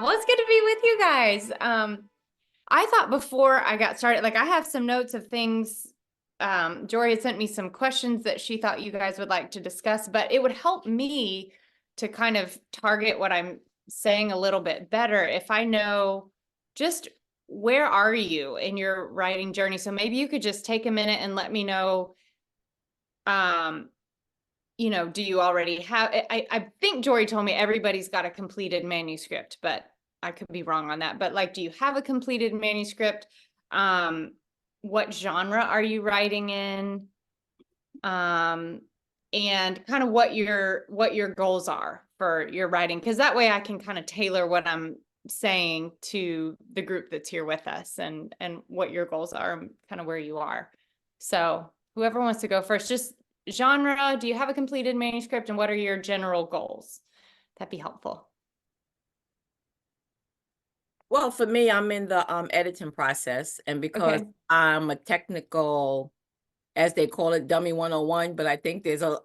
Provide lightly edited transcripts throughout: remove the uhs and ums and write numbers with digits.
Well, it's good to be with you guys. I thought before I got started, like I have some notes of things. Jory had sent me some questions that she thought you guys would like to discuss, but it would help me to kind of target what I'm saying a little bit better if I know just where are you in your writing journey. So maybe you could just take a minute and let me know, um, do you already have, I think Jory told me everybody's got a completed manuscript, but I could be wrong on that. But like, do you have a completed manuscript? What genre are you writing in? And kind of what your goals are for your writing, because that way I can kind of tailor what I'm saying to the group that's here with us and what your goals are and kind of where you are. So whoever wants to go first, just genre, do you have a completed manuscript, and what are your general goals? That'd be helpful. Well, for me, I'm in the editing process, and because Okay. I'm a technical, as they call it, dummy 101, but I think there's a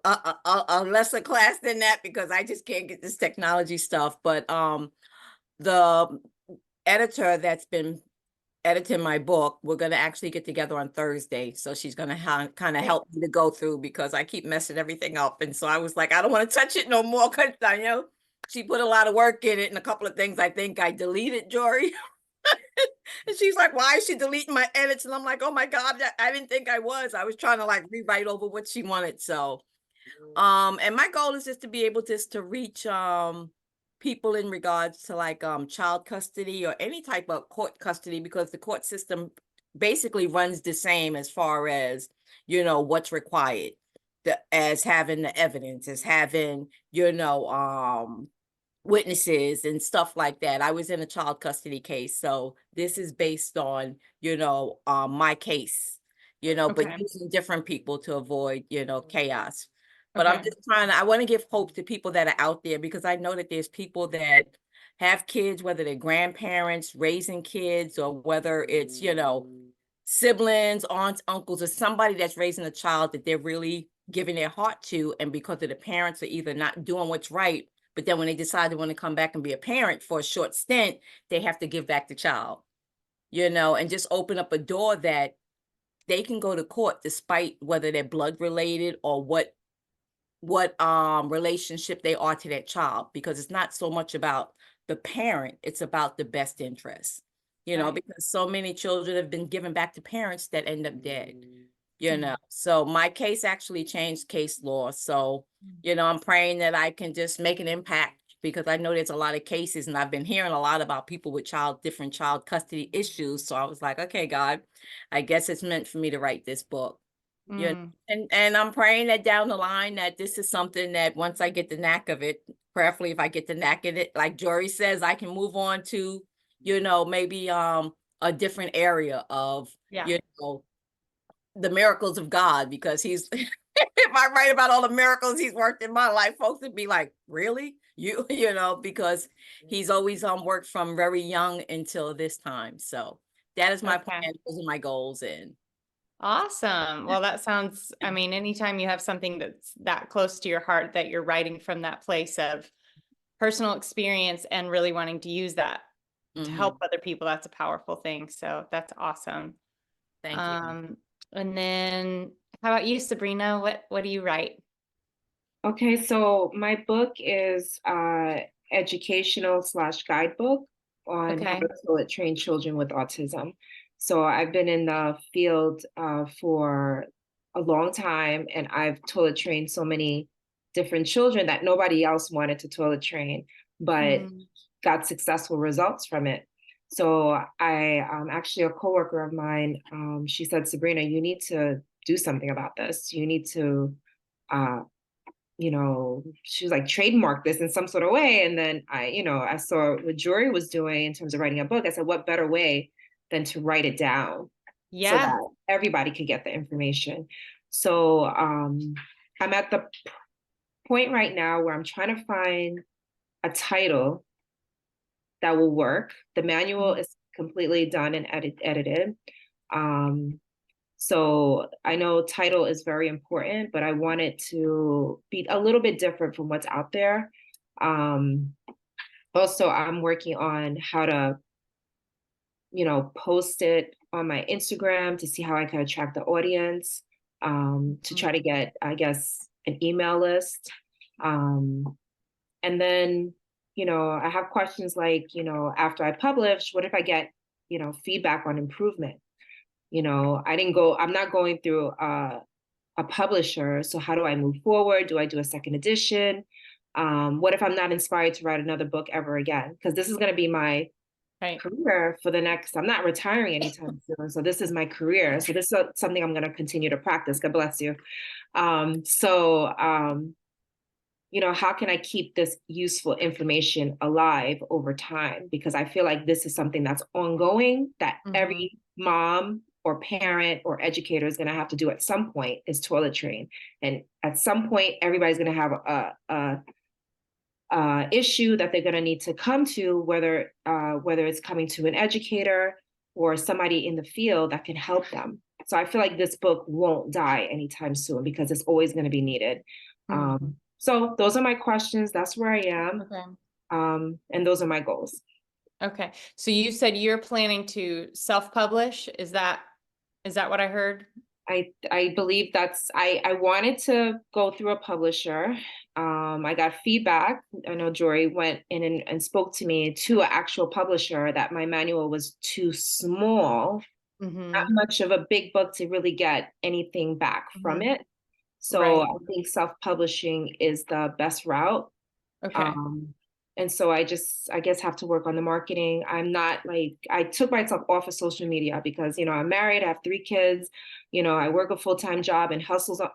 lesser class than that because I just can't get this technology stuff. But the editor that's been editing my book, we're going to actually get together on Thursday. So she's going to kind of help me to go through because I keep messing everything up. And so I was like, I don't want to touch it no more because I know she put a lot of work in it, and a couple of things I think I deleted, Jory. And she's like, why is she deleting my edits? And I'm like, oh my God, I didn't think I was. I was trying to like rewrite over what she wanted. So and my goal is just to be able just to reach people in regards to like child custody or any type of court custody, because the court system basically runs the same as far as what's required, as having the evidence, as having witnesses and stuff like that. I was in a child custody case, so this is based on my case, but Okay. using different people to avoid chaos. But I'm Okay. just I want to give hope to people that are out there, because I know that there's people that have kids, whether they're grandparents raising kids or whether it's siblings, aunts, uncles, or somebody that's raising a child that they're really giving their heart to, and because of the parents are either not doing what's right, but then when they decide they want to come back and be a parent for a short stint, they have to give back the child, and just open up a door that they can go to court despite whether they're blood related or what relationship they are to that child, because it's not so much about the parent, it's about the best interest, Right. because so many children have been given back to parents that end up dead. Mhm. So my case actually changed case law. So, I'm praying that I can just make an impact, because I know there's a lot of cases and I've been hearing a lot about people with different child custody issues. So I was like, okay, God, I guess it's meant for me to write this book. Mm. And I'm praying that down the line that this is something that once I get the knack of it, prayerfully if I get the knack of it, like Jory says, I can move on to, maybe a different area of, Yeah. you know, the miracles of God, because he's if I write about all the miracles he's worked in my life, folks would be like, really? Because he's always worked from very young until this time. So that is my Okay. plan. Those are my goals. And Awesome. Well, that sounds, I mean, anytime you have something that's that close to your heart that you're writing from that place of personal experience and really wanting to use that to help mhm. other people, that's a powerful thing. So that's awesome. Thank you. Um, and then how about you, Sabrina? What do you write? Okay, so my book is educational slash guidebook on how Okay. to toilet train children with autism. So I've been in the field for a long time, and I've toilet trained so many different children that nobody else wanted to toilet train, but Mm. got successful results from it. So I actually, a coworker of mine, she said, Sabrina, you need to do something about this. You need to uh, she was like, trademark this in some sort of way. And then I saw what Jory was doing in terms of writing a book. I said, what better way than to write it down so Yeah. that everybody could get the information? So I'm at the point right now where I'm trying to find a title that will work. The manual is completely done and edited. Um, so I know title is very important, but I want it to be a little bit different from what's out there. Um, Also, I'm working on how to, post it on my Instagram to see how I can attract the audience, to try to get, I guess, an email list. And then, I have questions like, after I publish, what if I get, feedback on improvement? I'm not going through a publisher. So how do I move forward? Do I do a second edition? What if I'm not inspired to write another book ever again? Because this is going to be my Right. career for the next, I'm not retiring anytime soon. So this is my career. So this is something I'm going to continue to practice. God bless you. How can I keep this useful information alive over time? Because I feel like this is something that's ongoing that every mom or parent or educator is going to have to do at some point is toilet train. And at some point, everybody's going to have a issue that they're going to need to come to, whether it's coming to an educator or somebody in the field that can help them. So I feel like this book won't die anytime soon because it's always going to be needed. So those are my questions. That's where I am. Okay. And those are my goals. Okay. So you said you're planning to self-publish. Is that what I heard? I believe I wanted to go through a publisher. I got feedback. I know Jory went in and spoke to me to an actual publisher that my manual was too small, not much of a big book to really get anything back from it. So I think self-publishing is the best route. Okay. And so I guess have to work on the marketing. I took myself off of social media because, I'm married, I have 3 kids, I work a full-time job and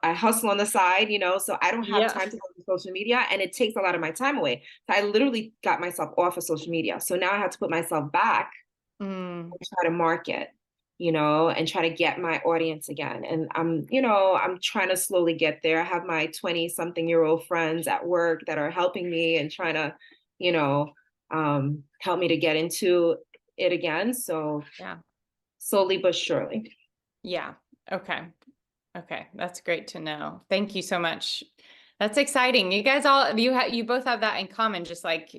I hustle on the side, so I don't have time to go to social media and it takes a lot of my time away. So I literally got myself off of social media. So now I have to put myself back and try to market, and try to get my audience again. And I'm trying to slowly get there. I have my 20-something-year-old friends at work that are helping me and trying to, help me to get into it again. So Yeah. slowly but surely. Yeah. Okay. Okay. That's great to know. Thank you so much. That's exciting. You guys you both have that in common, just like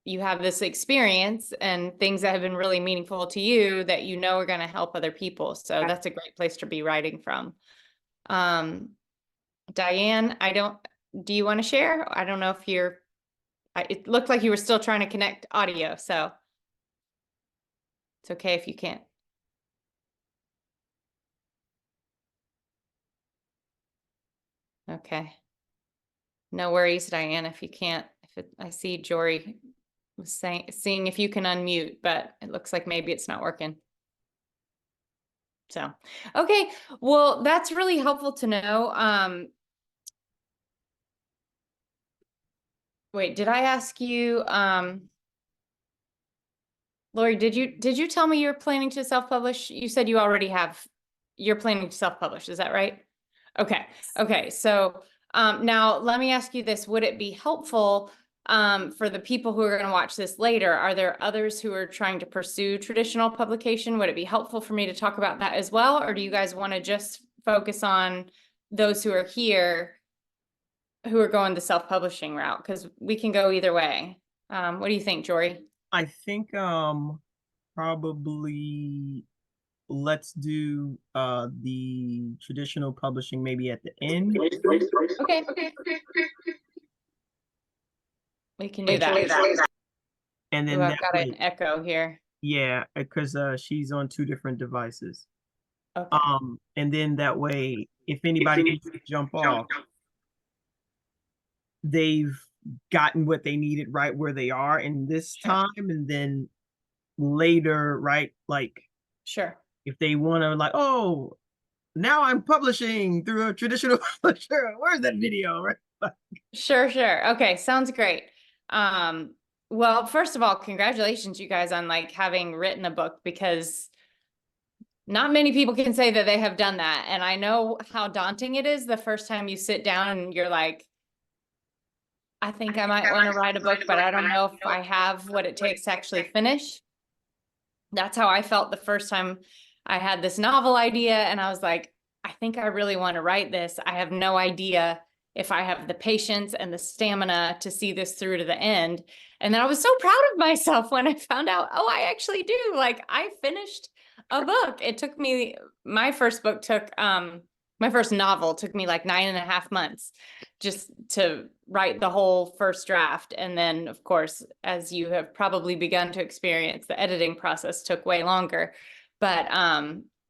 you have this experience and things that have been really meaningful to you that are going to help other people. So that's a great place to be writing from. Diane, do you want to share? I don't know if it looked like you were still trying to connect audio, so it's okay if you can't. Okay. No worries, Diane, if you can't. I see Jory was seeing if you can unmute, but it looks like maybe it's not working. So, okay. Well, that's really helpful to know. Wait, did I ask you, Lori, did you tell me you're planning to self-publish? You said you're planning to self-publish. Is that right? Okay. Okay. So, now let me ask you this. Would it be helpful, for the people who are going to watch this later? Are there others who are trying to pursue traditional publication? Would it be helpful for me to talk about that as well? Or do you guys want to just focus on those who are here, who are going the self-publishing route? Because we can go either way. What do you think, Jory? I think probably let's do the traditional publishing maybe at the end. Okay. We can do that. And then Ooh, I've that got way, an echo here. yeah, because she's on 2 different devices. Okay. And then that way, if anybody needs to jump off, they've gotten what they needed right where they are in this time, and then later, right, like Sure. if they want to, like, oh, now I'm publishing through a traditional publisher, where's that video, right? Sure. Okay, sounds great. Well, first of all, congratulations, you guys, on like having written a book, because not many people can say that they have done that. And I know how daunting it is the first time you sit down and you're like, I think I might want to write a book, but I don't know if I have what it takes to actually finish. That's how I felt the first time I had this novel idea. And I was like, I think I really want to write this. I have no idea if I have the patience and the stamina to see this through to the end. And then I was so proud of myself when I found out, oh, I actually do. Like, I finished a book. It took me, my first book took, my first novel took me like 9.5 months just to write the whole first draft. And then, of course, as you have probably begun to experience, the editing process took way longer. But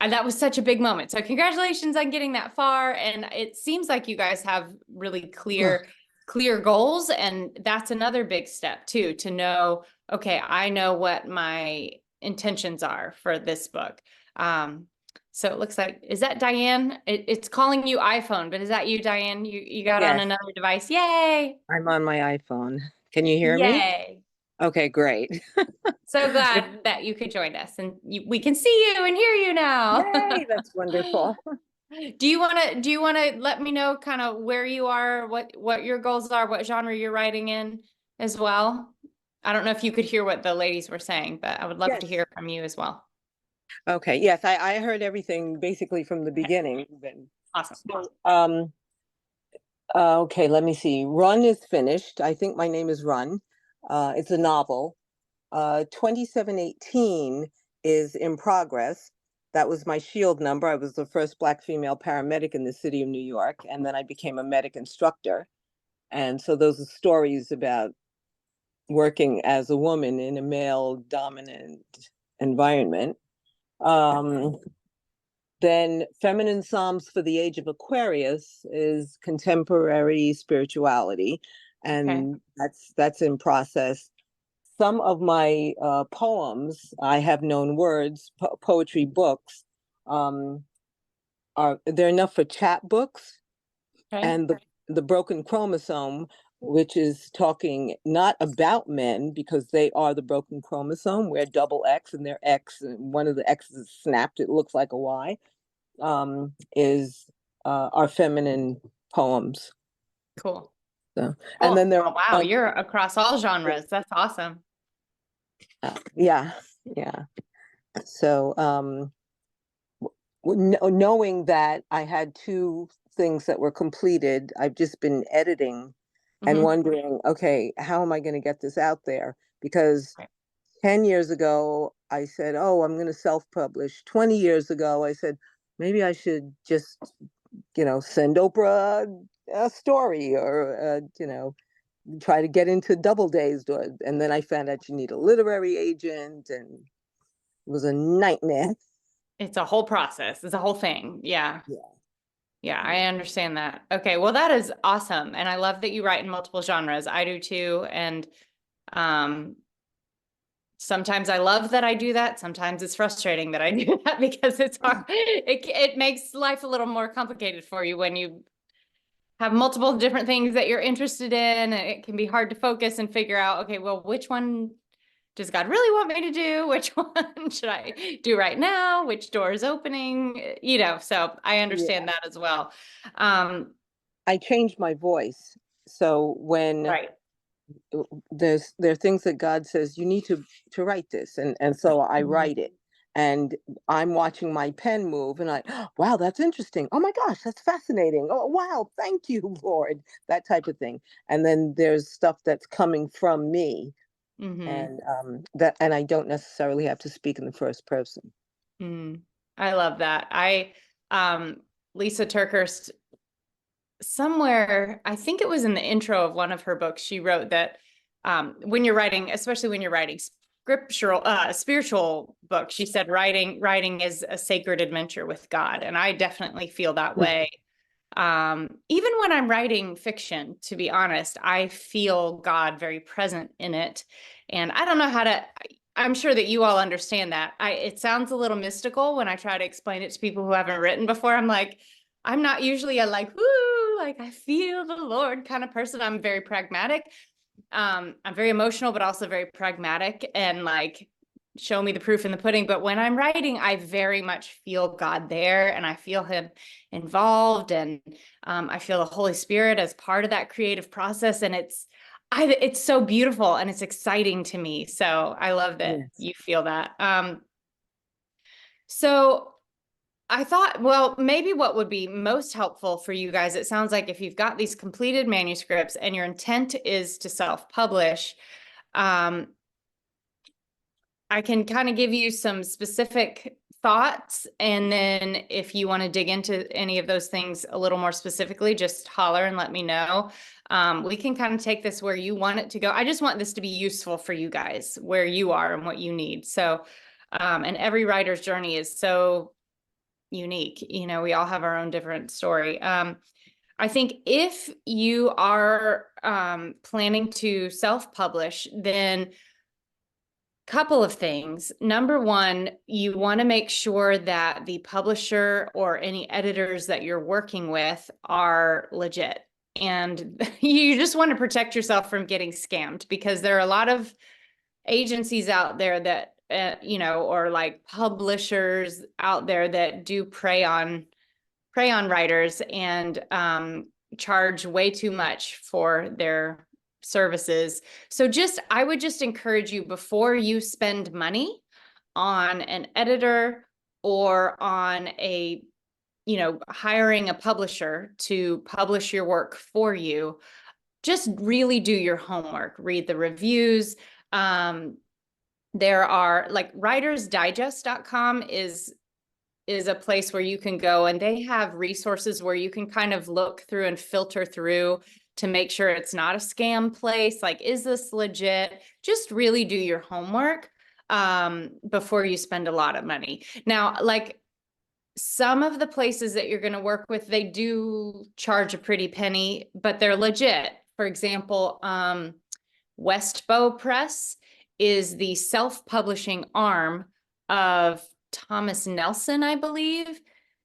and that was such a big moment. So congratulations on getting that far. And it seems like you guys have really clear goals. And that's another big step too, to know, okay, I know what my intentions are for this book. So it looks like, is that Diane? It's calling you iPhone, but is that you, Diane? You got on Yes. another device. Yay. I'm on my iPhone. Can you hear me? Yay. Okay, great. So glad that you could join us, and we can see you and hear you now. Yay, that's wonderful. Do you want to let me know kind of where you are, what your goals are, what genre you're writing in as well? I don't know if you could hear what the ladies were saying, but I would love to Yes. hear from you as well. Okay, yes, I heard everything basically from the beginning. Awesome. So, okay, let me see. Run is finished. I think my name is Run. It's a novel. 2718 is in progress. That was my shield number. I was the first Black female paramedic in the city of New York, and then I became a medic instructor. And so those are stories about working as a woman in a male dominant environment. Then Feminine Psalms for the Age of Aquarius is contemporary spirituality, and that's in process. Some of my poems, I Have Known Words, poetry books, they're enough for chat books. Okay. And the Broken Chromosome, which is talking not about men because they are the broken chromosome. We're double X and they're X, and one of the X's is snapped. It looks like a Y. Is our feminine poems. Cool. So, and then there are wow, you're across all genres. That's awesome. Yeah. So, knowing that I had 2 things that were completed, I've just been editing and wondering, okay, how am I going to get this out there? Because 10 years ago, I said, oh, I'm going to self-publish. 20 years ago, I said, maybe I should just, send Oprah a story or, try to get into Doubleday's. And then I found out you need a literary agent, and it was a nightmare. It's a whole process. It's a whole thing. Yeah. Yeah. Yeah, I understand that. Okay, well, that is awesome. And I love that you write in multiple genres. I do too. And sometimes I love that I do that. Sometimes it's frustrating that I do that because it's hard. It makes life a little more complicated for you when you have multiple different things that you're interested in. It can be hard to focus and figure out, okay, well, which one does God really want me to do? Which one should I do right now? Which door is opening? So I understand that as well. I changed my voice. So when there are things that God says, you need to write this. And so I write it. And I'm watching my pen move and wow, that's interesting. Oh my gosh, that's fascinating. Oh, wow. Thank you, Lord. That type of thing. And then there's stuff that's coming from me. And and I don't necessarily have to speak in the first person. I love that. Lisa TerKeurst, somewhere, I think it was in the intro of one of her books, she wrote that when you're writing, especially when you're writing spiritual books, she said writing is a sacred adventure with God. And I definitely feel that way. Even when I'm writing fiction, to be honest, I feel God very present in it. And I don't know I'm sure that you all understand that. It sounds a little mystical when I try to explain it to people who haven't written before. I'm like, I'm not usually a woo, I feel the Lord kind of person. I'm very pragmatic. I'm very emotional, but also very pragmatic and show me the proof in the pudding. But when I'm writing, I very much feel God there and I feel him involved. And I feel the Holy Spirit as part of that creative process. And it's so beautiful and it's exciting to me. So I love that you feel that. So I thought, well, maybe what would be most helpful for you guys, it sounds like if you've got these completed manuscripts and your intent is to self-publish, I can kind of give you some specific thoughts. And then if you want to dig into any of those things a little more specifically, just holler and let me know. We can kind of take this where you want it to go. I just want this to be useful for you guys, where you are and what you need. So, and every writer's journey is so unique. You know, we all have our own different story. I think if you are planning to self-publish, then couple of things. Number one, you want to make sure that the publisher or any editors that you're working with are legit. And you just want to protect yourself from getting scammed, because there are a lot of agencies out there that you know, or like publishers out there that do prey on writers and charge way too much for their services. So I would just encourage you, before you spend money on an editor or on a, you know, hiring a publisher to publish your work for you, just really do your homework, read the reviews. There are like writersdigest.com is a place where you can go, and they have resources where you can kind of look through and filter through to make sure it's not a scam place. Like, is this legit? Just really do your homework before you spend a lot of money. Now, like some of the places that you're going to work with, they do charge a pretty penny, but they're legit. For example, Westbow Press is the self-publishing arm of Thomas Nelson, I believe.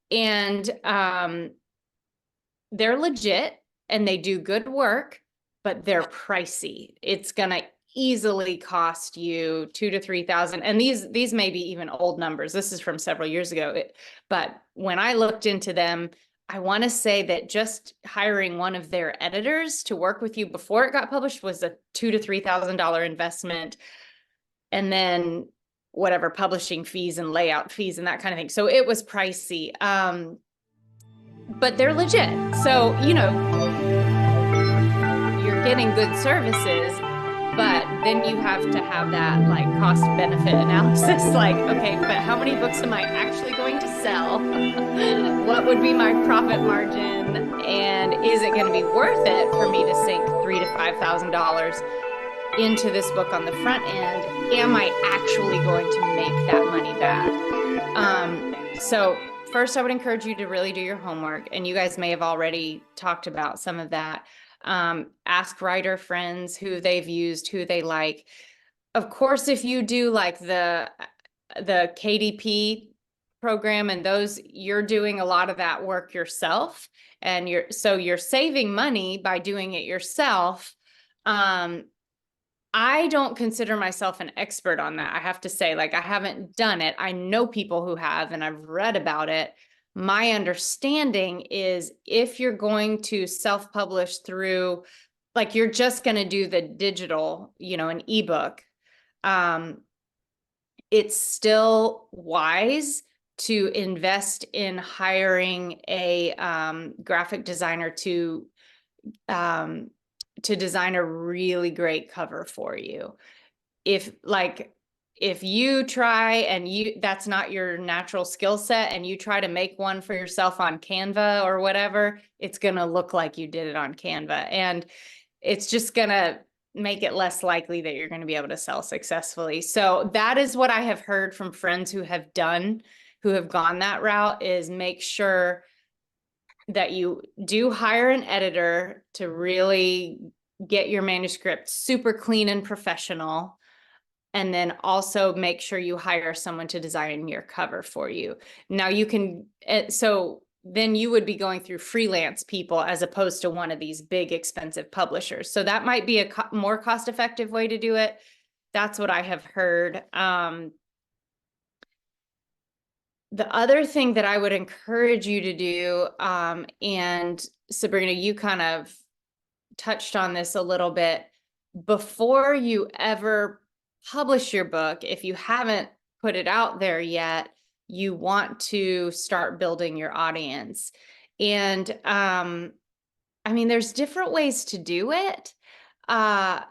And they're legit and they do good work, but they're pricey. It's gonna easily cost you $2,000 to $3,000. And these may be even old numbers. This is from several years ago. But when I looked into them, I want to say that just hiring one of their editors to work with you before it got published was a $2,000 to $3,000 investment. And then whatever publishing fees and layout fees and that kind of thing. So it was pricey, but they're legit. So, you know, you're getting good services, but then you have to have that like cost benefit analysis. Like, okay, but how many books am I actually going to sell? What would be my profit margin? And is it going to be worth it for me to sink $3,000 to $5,000 into this book on the front end? Am I actually going to make that money back? So first, I would encourage you to really do your homework, and you guys may have already talked about some of that. Ask writer friends who they've used, who they like. Of course, if you do like the KDP program and those, you're doing a lot of that work yourself, and you're saving money by doing it yourself. I don't consider myself an expert on that. I have to say, like, I haven't done it. I know people who have, and I've read about it. My understanding is if you're going to self-publish through, like, you're just going to do the digital, you know, an ebook, it's still wise to invest in hiring a graphic designer to design a really great cover for you. If you try and that's not your natural skill set, and you try to make one for yourself on Canva or whatever, it's going to look like you did it on Canva. And it's just going to make it less likely that you're going to be able to sell successfully. So that is what I have heard from friends who have gone that route, is make sure that you do hire an editor to really get your manuscript super clean and professional. And then also make sure you hire someone to design your cover for you. Now you can, so then you would be going through freelance people as opposed to one of these big expensive publishers. So that might be a more cost-effective way to do it. That's what I have heard. The other thing that I would encourage you to do, and Sabrina, you kind of touched on this a little bit, before you ever publish your book, if you haven't put it out there yet, you want to start building your audience. And I mean, there's different ways to do it.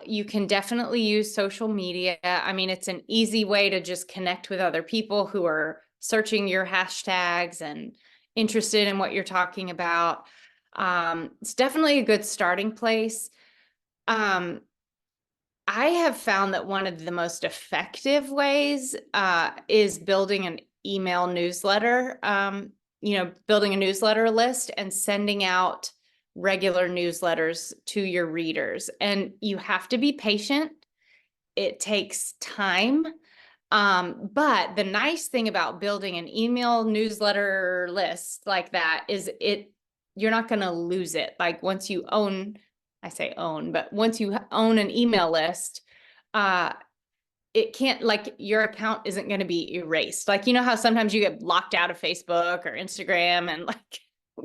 You can definitely use social media. I mean, it's an easy way to just connect with other people who are searching your hashtags and interested in what you're talking about. It's definitely a good starting place. I have found that one of the most effective ways is building an email newsletter, building a newsletter list and sending out regular newsletters to your readers. And you have to be patient. It takes time. But the nice thing about building an email newsletter list like that is you're not going to lose it. Like once you own, I say own, but once you own an email list, it can't, like, your account isn't going to be erased. Like, you know how sometimes you get locked out of Facebook or Instagram and like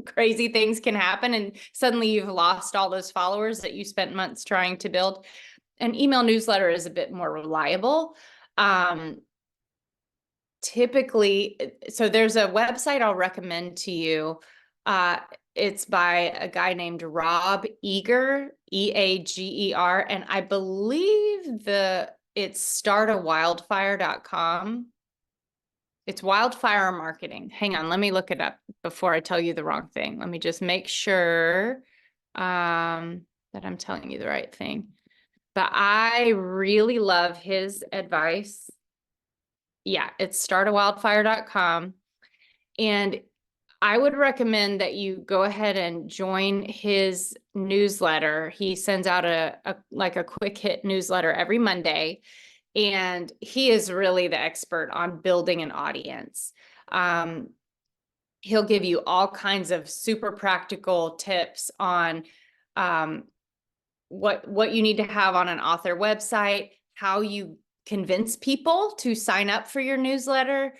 crazy things can happen and suddenly you've lost all those followers that you spent months trying to build. An email newsletter is a bit more reliable. Typically, so there's a website I'll recommend to you. It's by a guy named Rob Eager, Eager, and I believe it's startawildfire.com. It's wildfire marketing. Hang on, let me look it up before I tell you the wrong thing. Let me just make sure that I'm telling you the right thing. But I really love his advice. Yeah, it's startawildfire.com. And I would recommend that you go ahead and join his newsletter. He sends out a quick hit newsletter every Monday. And he is really the expert on building an audience. He'll give you all kinds of super practical tips on what you need to have on an author website, how you convince people to sign up for your newsletter,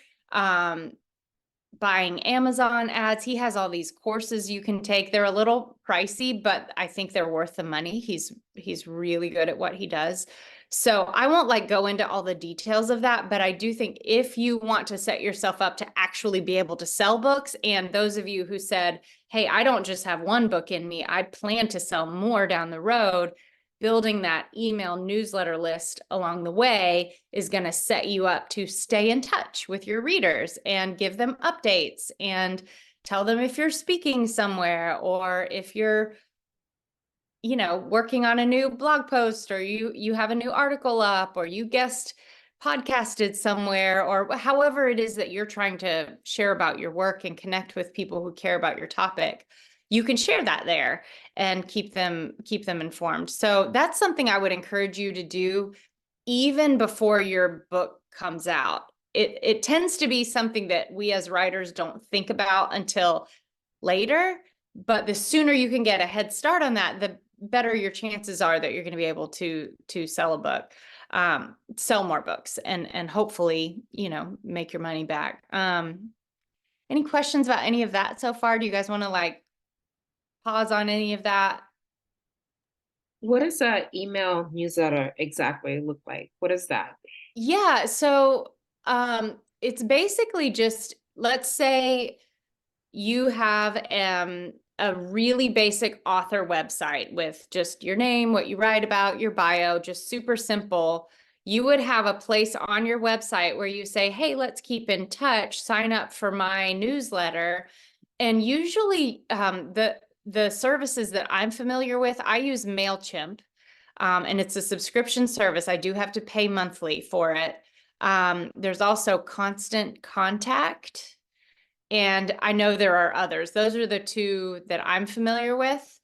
buying Amazon ads. He has all these courses you can take. They're a little pricey, but I think they're worth the money. He's really good at what he does. So I won't go into all the details of that, but I do think if you want to set yourself up to actually be able to sell books, and those of you who said, hey, I don't just have one book in me, I plan to sell more down the road, building that email newsletter list along the way is going to set you up to stay in touch with your readers and give them updates and tell them if you're speaking somewhere or if you're working on a new blog post or you have a new article up or you guest podcasted somewhere or however it is that you're trying to share about your work and connect with people who care about your topic. You can share that there and keep them informed. So that's something I would encourage you to do even before your book comes out. It tends to be something that we as writers don't think about until later, but the sooner you can get a head start on that, the better your chances are that you're going to be able to sell a book, sell more books and hopefully, make your money back. Any questions about any of that so far? Do you guys want to pause on any of that? What does an email newsletter exactly look like? What is that? Yeah, so it's basically just, let's say you have a really basic author website with just your name, what you write about, your bio, just super simple. You would have a place on your website where you say, hey, let's keep in touch, sign up for my newsletter. And usually the services that I'm familiar with, I use MailChimp, and it's a subscription service. I do have to pay monthly for it. There's also Constant Contact. And I know there are others. Those are the two that I'm familiar with.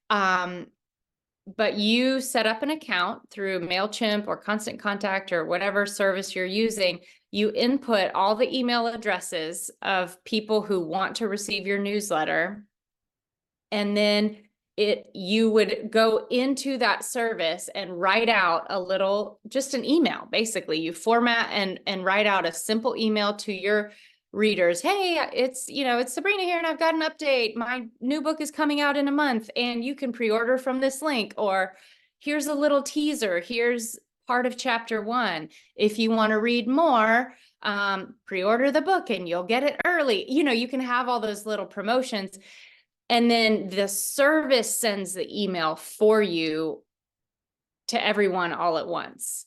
But you set up an account through MailChimp or Constant Contact or whatever service you're using. You input all the email addresses of people who want to receive your newsletter. And then you would go into that service and write out just an email. Basically, you format and write out a simple email to your readers. Hey, it's Sabrina here and I've got an update. My new book is coming out in a month and you can pre-order from this link, or here's a little teaser. Here's part of chapter 1. If you want to read more, pre-order the book and you'll get it early. You know, you can have all those little promotions, and then the service sends the email for you to everyone all at once.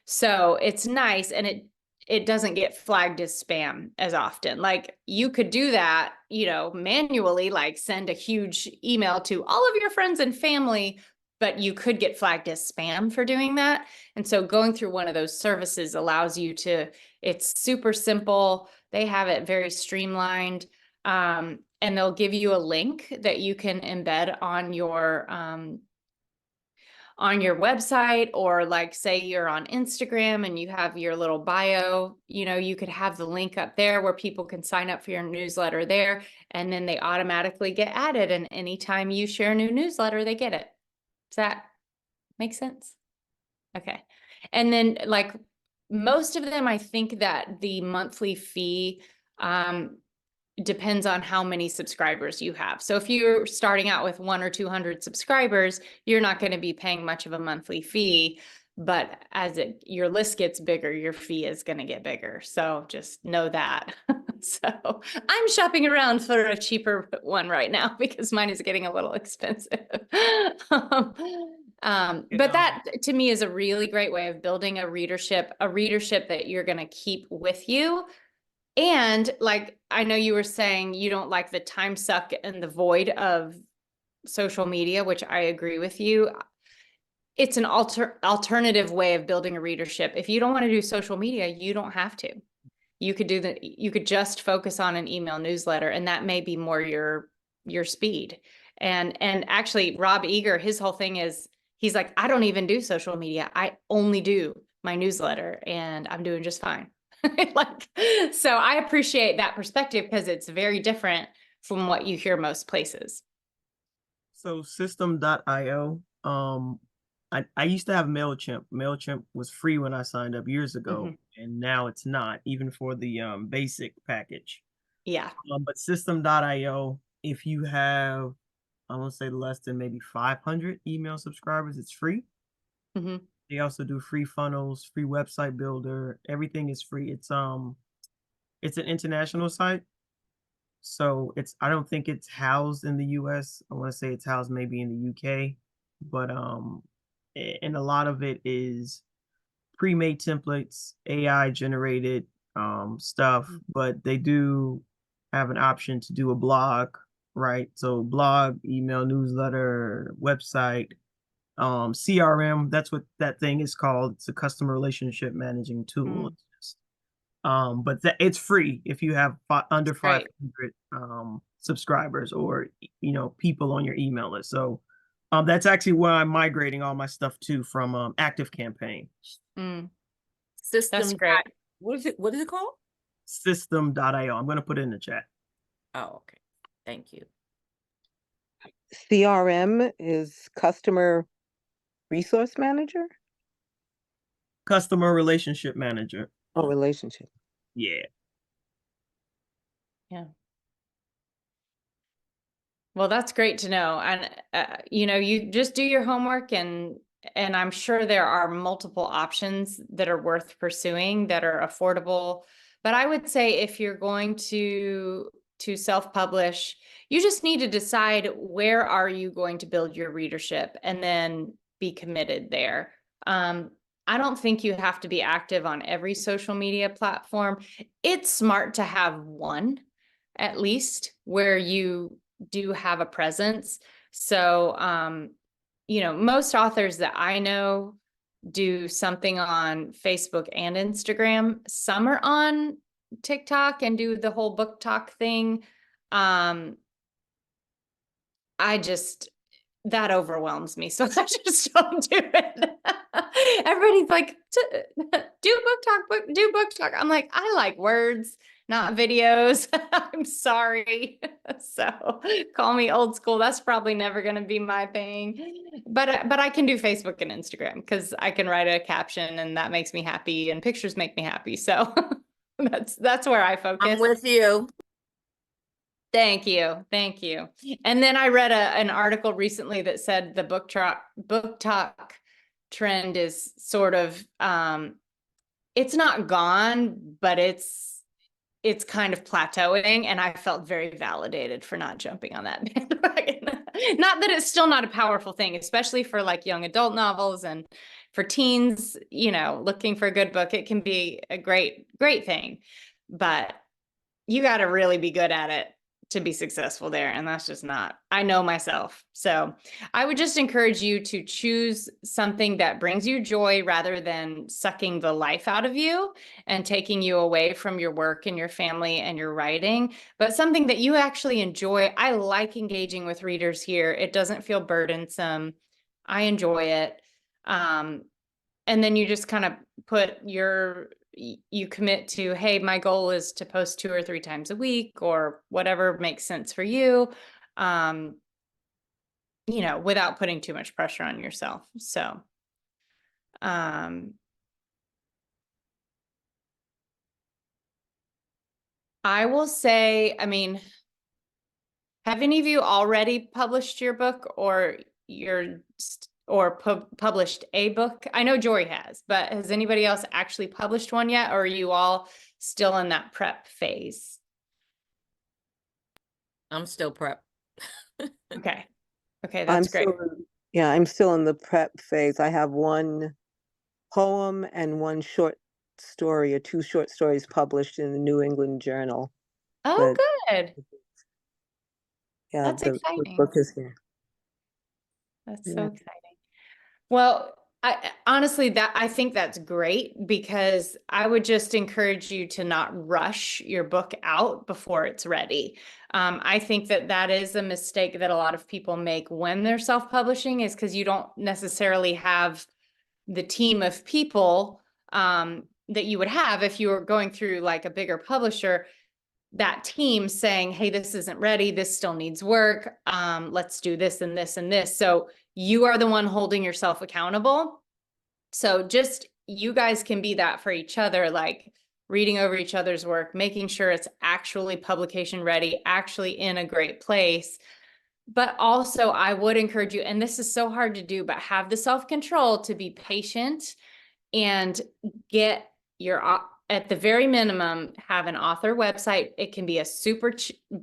So it's nice, and it doesn't get flagged as spam as often. Like, you could do that, you know, manually, like send a huge email to all of your friends and family, but you could get flagged as spam for doing that. And so going through one of those services allows you to, it's super simple. They have it very streamlined. And they'll give you a link that you can embed on your website, or like say you're on Instagram and you have your little bio, you know, you could have the link up there where people can sign up for your newsletter there, and then they automatically get added. And anytime you share a new newsletter, they get it. Does that make sense? Okay. And then, like, most of them, I think that the monthly fee, depends on how many subscribers you have. So if you're starting out with 100 or 200 subscribers, you're not going to be paying much of a monthly fee. But as your list gets bigger, your fee is going to get bigger. So just know that. So I'm shopping around for a cheaper one right now because mine is getting a little expensive. But that to me is a really great way of building a readership that you're going to keep with you. And like, I know you were saying you don't like the time suck and the void of social media, which I agree with you. It's an alternative way of building a readership. If you don't want to do social media, you don't have to. You could just focus on an email newsletter, and that may be more your speed. And actually, Rob Eager, his whole thing is, he's like, I don't even do social media. I only do my newsletter, and I'm doing just fine. Like, so I appreciate that perspective because it's very different from what you hear most places. So system.io, I used to have MailChimp. MailChimp was free when I signed up years ago, and now it's not, even for the basic package. Yeah. But system.io, if you have, I want to say less than maybe 500 email subscribers, it's free. They also do free funnels, free website builder. Everything is free. It's an international site. So I don't think it's housed in the US. I want to say it's housed maybe in the UK, but and a lot of it is pre-made templates, AI generated stuff, but they do have an option to do a blog, right? So blog, email, newsletter, website, CRM, that's what that thing is called. It's a customer relationship managing tool. But it's free if you have under 500 subscribers, or people on your email list. So that's actually where I'm migrating all my stuff to from ActiveCampaign. System. That's great. What is it called? System.io. I'm going to put it in the chat. Oh, okay. Thank you. CRM is Customer Resource Manager? Customer Relationship Manager. Oh, relationship. Yeah. Yeah. Well, that's great to know. And, you just do your homework, and I'm sure there are multiple options that are worth pursuing that are affordable. But I would say if you're going to self-publish, you just need to decide where are you going to build your readership, and then be committed there. I don't think you have to be active on every social media platform. It's smart to have one, at least, where you do have a presence. So, most authors that I know do something on Facebook and Instagram. Some are on TikTok and do the whole book talk thing. That overwhelms me. So I just don't do it. Everybody's like, do book talk. I'm like, I like words, not videos. I'm sorry. So call me old school. That's probably never going to be my thing. But I can do Facebook and Instagram because I can write a caption, and that makes me happy, and pictures make me happy. So that's where I focus. I'm with you. Thank you. Thank you. And then I read an article recently that said the book talk trend is sort of, it's not gone, but it's kind of plateauing, and I felt very validated for not jumping on that bandwagon. Not that it's still not a powerful thing, especially for like young adult novels and for teens, you know, looking for a good book. It can be a great thing, but you got to really be good at it to be successful there. And that's just not, I know myself. So I would just encourage you to choose something that brings you joy rather than sucking the life out of you and taking you away from your work and your family and your writing, but something that you actually enjoy. I like engaging with readers here. It doesn't feel burdensome. I enjoy it. And then you just kind of put you commit to, hey, my goal is to post 2 or 3 times a week or whatever makes sense for you, you know, without putting too much pressure on yourself. So, I will say, I mean, have any of you already published your book or published a book? I know Jory has, but has anybody else actually published one yet? Or are you all still in that prep phase? I'm still prep. Okay. Okay, that's great. I'm still in the prep phase. I have 1 poem and 1 short story, or 2 short stories published in the New England Journal. Oh, good. Yeah, That's the exciting. book is here. That's Yeah. so exciting. Well, I honestly, I think that's great, because I would just encourage you to not rush your book out before it's ready. I think that is a mistake that a lot of people make when they're self-publishing, is because you don't necessarily have the team of people that you would have if you were going through like a bigger publisher, that team saying, hey, this isn't ready, this still needs work, let's do this and this and this. So you are the one holding yourself accountable. So just, you guys can be that for each other, like reading over each other's work, making sure it's actually publication ready, actually in a great place. But also I would encourage you, and this is so hard to do, but have the self-control to be patient and get at the very minimum, have an author website. It can be a super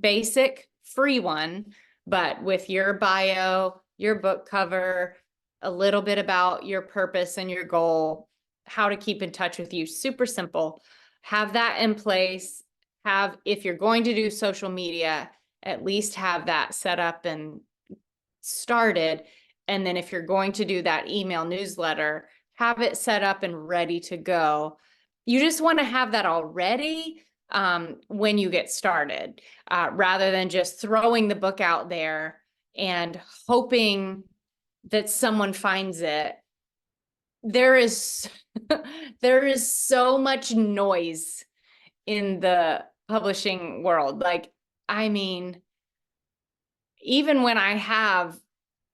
basic free one, but with your bio, your book cover, a little bit about your purpose and your goal, how to keep in touch with you. Super simple. Have that in place. If you're going to do social media, at least have that set up and started. And then if you're going to do that email newsletter, have it set up and ready to go. You just want to have that already when you get started, rather than just throwing the book out there and hoping that someone finds it. There is so much noise in the publishing world. Like, I mean, even when I have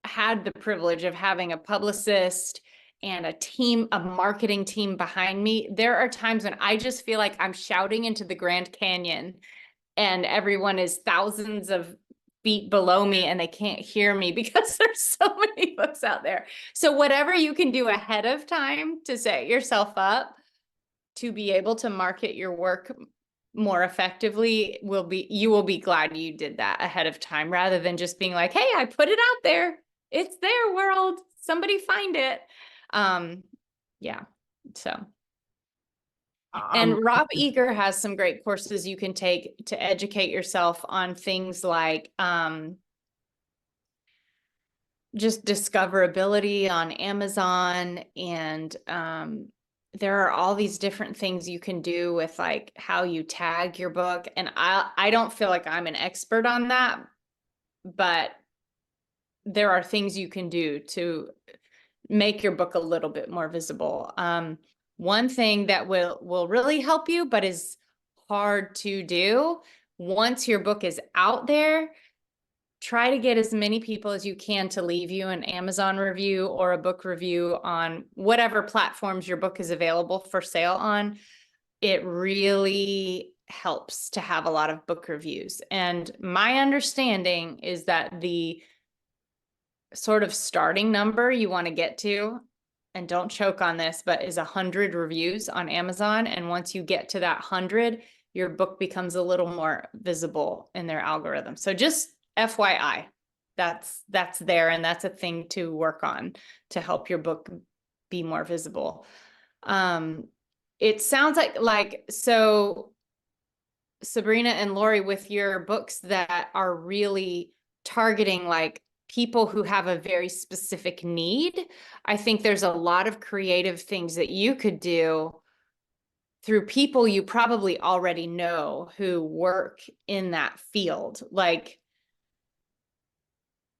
had the privilege of having a publicist and a marketing team behind me, there are times when I just feel like I'm shouting into the Grand Canyon and everyone is thousands of feet below me and they can't hear me because there's so many books out there. So whatever you can do ahead of time to set yourself up to be able to market your work more effectively, you will be glad you did that ahead of time, rather than just being like, hey, I put it out there. It's there, world. Somebody find it. Yeah. So. And Rob Eager has some great courses you can take to educate yourself on things like just discoverability on Amazon, and there are all these different things you can do with like how you tag your book. And I don't feel like I'm an expert on that, but there are things you can do to make your book a little bit more visible. One thing that will really help you, but is hard to do once your book is out there, try to get as many people as you can to leave you an Amazon review or a book review on whatever platforms your book is available for sale on. It really helps to have a lot of book reviews. And my understanding is that the sort of starting number you want to get to and don't choke on this, but is 100 reviews on Amazon. And once you get to that 100, your book becomes a little more visible in their algorithm. So just FYI, that's there, and that's a thing to work on to help your book be more visible. It sounds like so Sabrina and Lori, with your books that are really targeting like people who have a very specific need, I think there's a lot of creative things that you could do through people you probably already know who work in that field. Like,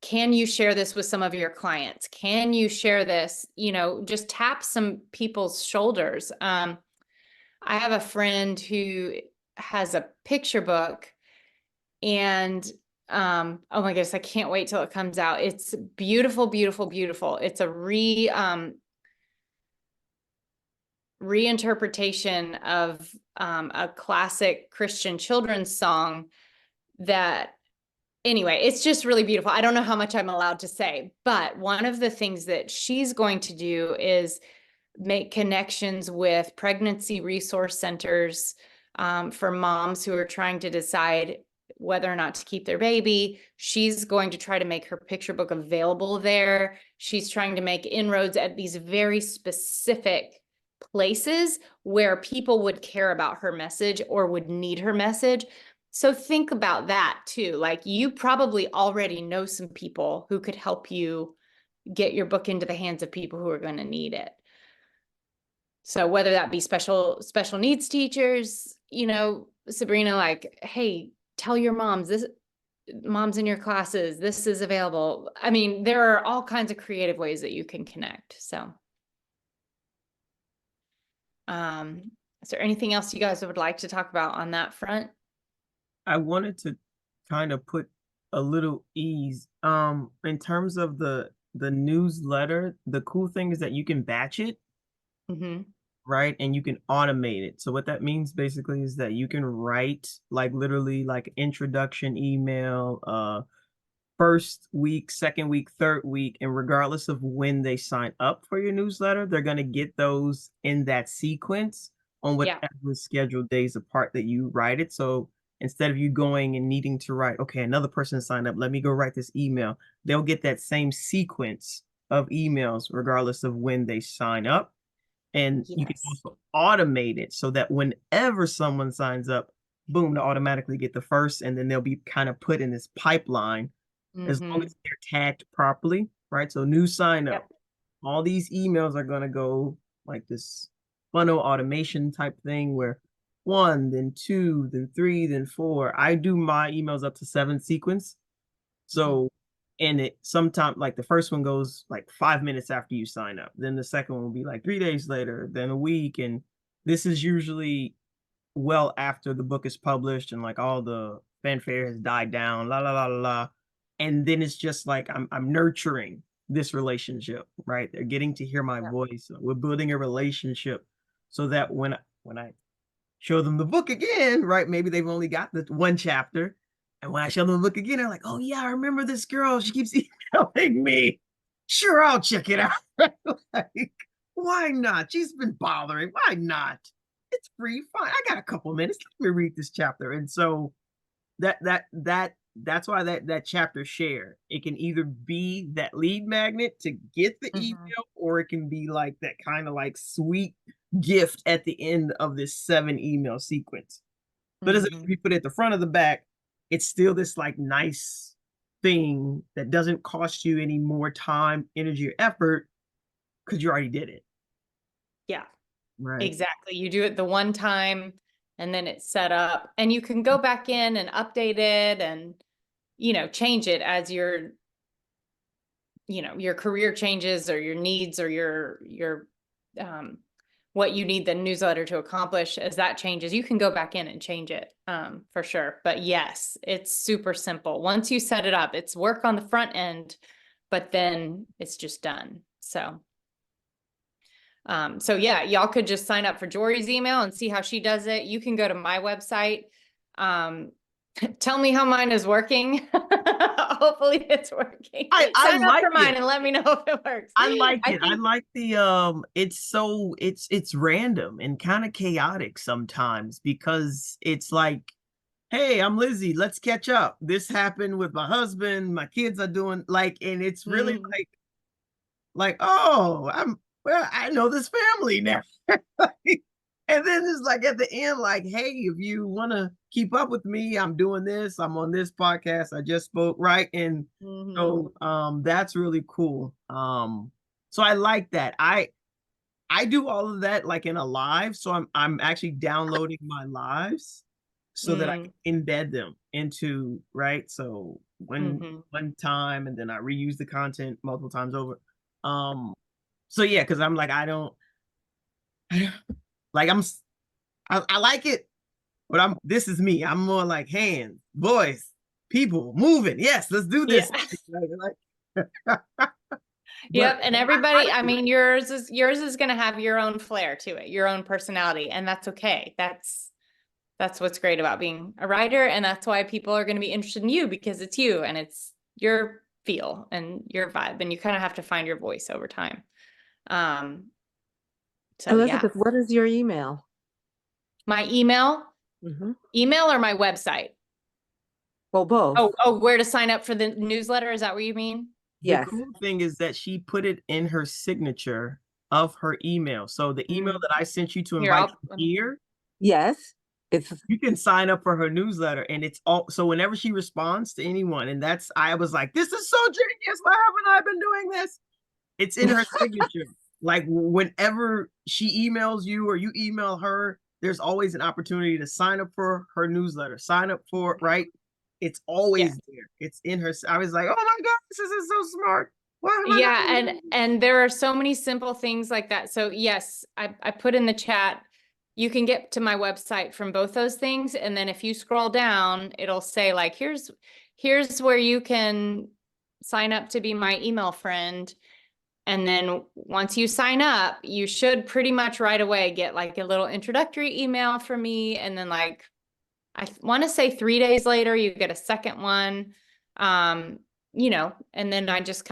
can you share this with some of your clients? Can you share this, just tap some people's shoulders. I have a friend who has a picture book, and oh my goodness, I can't wait till it comes out. It's beautiful, beautiful, beautiful. It's a reinterpretation of a classic Christian children's song that, anyway, it's just really beautiful. I don't know how much I'm allowed to say, but one of the things that she's going to do is make connections with pregnancy resource centers for moms who are trying to decide whether or not to keep their baby. She's going to try to make her picture book available there. She's trying to make inroads at these very specific places where people would care about her message or would need her message. So think about that too. Like, you probably already know some people who could help you get your book into the hands of people who are going to need it. So whether that be special needs teachers, Sabrina, like, hey, tell your moms in your classes, this is available. I mean, there are all kinds of creative ways that you can connect. So, is there anything else you guys would like to talk about on that front? I wanted to kind of put a little ease in terms of the newsletter. The cool thing is that you can batch it. Right, and you can automate it. So what that means basically is that you can write like literally like introduction email, first week, second week, third week, and regardless of when they sign up for your newsletter, they're going to get those in that sequence on whatever scheduled days apart that you write it. So instead of you going and needing to write, okay, another person signed up, let me go write this email, they'll get that same sequence of emails regardless of when they sign up. And you can also automate it so that whenever someone signs up, boom, they'll automatically get the first, and then they'll be kind of put in this pipeline as long as they're tagged properly, right? So new sign up, all these emails are going to go like this funnel automation type thing where 1, then 2, then 3, then 4. I do my emails up to 7 sequence. So and it sometimes like the first one goes like 5 minutes after you sign up. Then the second one will be like 3 days later, then a week. And this is usually well after the book is published and like all the fanfare has died down, la la la la la. And then it's just like I'm nurturing this relationship, right? They're getting to hear my voice. We're building a relationship so that when I show them the book again, right? Maybe they've only got the 1 chapter. And when I show them the book again, they're like, oh yeah, I remember this girl. She keeps emailing me. Sure, I'll check it out. Like, why not? She's been bothering. Why not? It's free. Fine. I got a couple of minutes. Let me read this chapter. And so that's why that chapter share. It can either be that lead magnet to get the email, or it can be like that kind of like sweet gift at the end of this 7 email sequence. But as if you put it at the front of the back, it's still this like nice thing that doesn't cost you any more time, energy, or effort because you already did it. Yeah, right. Exactly. You do it the one time and then it's set up, and you can go back in and update it and, change it as your career changes or your needs or your what you need the newsletter to accomplish. As that changes, you can go back in and change it for sure. But yes, it's super simple. Once you set it up, it's work on the front end, but then it's just done. So yeah, y'all could just sign up for Jory's email and see how she does it. You can go to my website. Tell me how mine is working hopefully it's working. I Sign up like for mine it. and let me know if it works. I like it. I think like the it's random and kind of chaotic sometimes because it's like, hey, I'm Lizzy, let's catch up. This happened with my husband, my kids are doing like, and it's really like, oh, I know this family now. And then it's like at the end, like, hey, if you want to keep up with me, I'm doing this, I'm on this podcast, I just spoke, right? And so that's really cool. So I like that. I do all of that like in a live, so I'm actually downloading my lives so that I can embed them into, right? So one time, and then I reuse the content multiple times over. So yeah, because I'm like, I don't like I like it, but this is me. I'm more like hands, voice, people moving. Yes, let's do this. Yep, and everybody, I mean, yours is going to have your own flair to it, your own personality, and that's okay. That's what's great about being a writer, and that's why people are going to be interested in you, because it's you and it's your feel and your vibe, and you kind of have to find your voice over time. So Elizabeth, yeah. what is your email? My email? Email or my website? Well, both. Oh, where to sign up for the newsletter? Is that what you mean? Yes. The cool thing is that she put it in her signature of her email. So the email that I sent you to invite you here. Yes. You can sign up for her newsletter, and it's all, so whenever she responds to anyone, and I was like, this is so genius. Why haven't I been doing this? It's in her signature. Like whenever she emails you or you email her, there's always an opportunity to sign up for her newsletter, sign up for, right? It's always there. It's in her. I was like, oh my God, this is so smart. And there are so many simple things like that. So yes, I put in the chat, you can get to my website from both those things. And then if you scroll down, it'll say like, here's where you can sign up to be my email friend. And then once you sign up, you should pretty much right away get like a little introductory email from me. And then like, I want to say 3 days later, you get a second one, you know, and then I just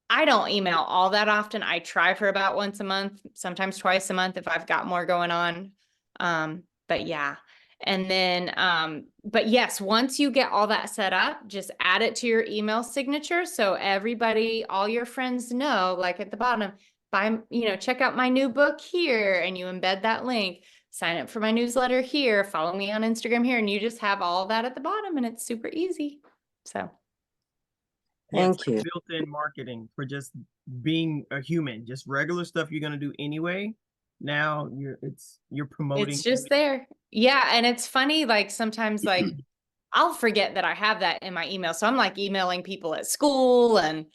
I don't email all that often. I try for about once a month, sometimes twice a month if I've got more going on. But yeah. And then, but yes, once you get all that set up, just add it to your email signature. So everybody, all your friends know, like at the bottom, check out my new book here, and you embed that link, sign up for my newsletter here, follow me on Instagram here, and you just have all that at the bottom, and it's super easy. So. Thank you. Built-in marketing for just being a human, just regular stuff you're gonna do anyway. Now you're promoting. It's just there. Yeah, and it's funny, like sometimes like I'll forget that I have that in my email. So I'm like emailing people at school, and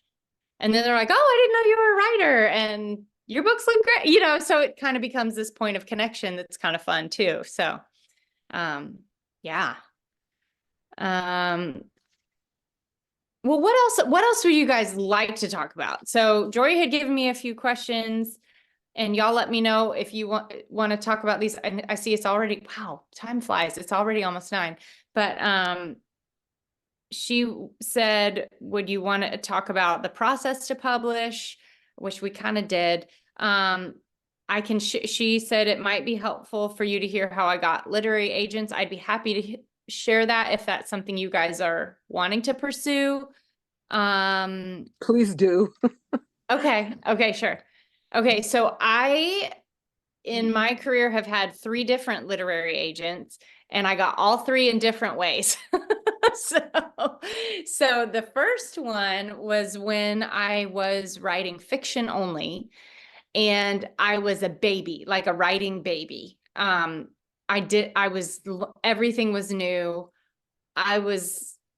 then they're like, "Oh, I didn't know you were a writer and your books look great." You know, so it kind of becomes this point of connection that's kind of fun too. So yeah. Well, what else would you guys like to talk about? So Jory had given me a few questions, and y'all let me know if you want to talk about these. I see it's already, wow, time flies. It's already almost 9. But she said, would you want to talk about the process to publish, which we kind of did. She said it might be helpful for you to hear how I got literary agents. I'd be happy to share that if that's something you guys are wanting to pursue. Please do. Okay, sure. Okay, so I, in my career, have had 3 different literary agents, and I got all 3 in different ways. So the first one was when I was writing fiction only, and I was a baby, like a writing baby. Everything was new.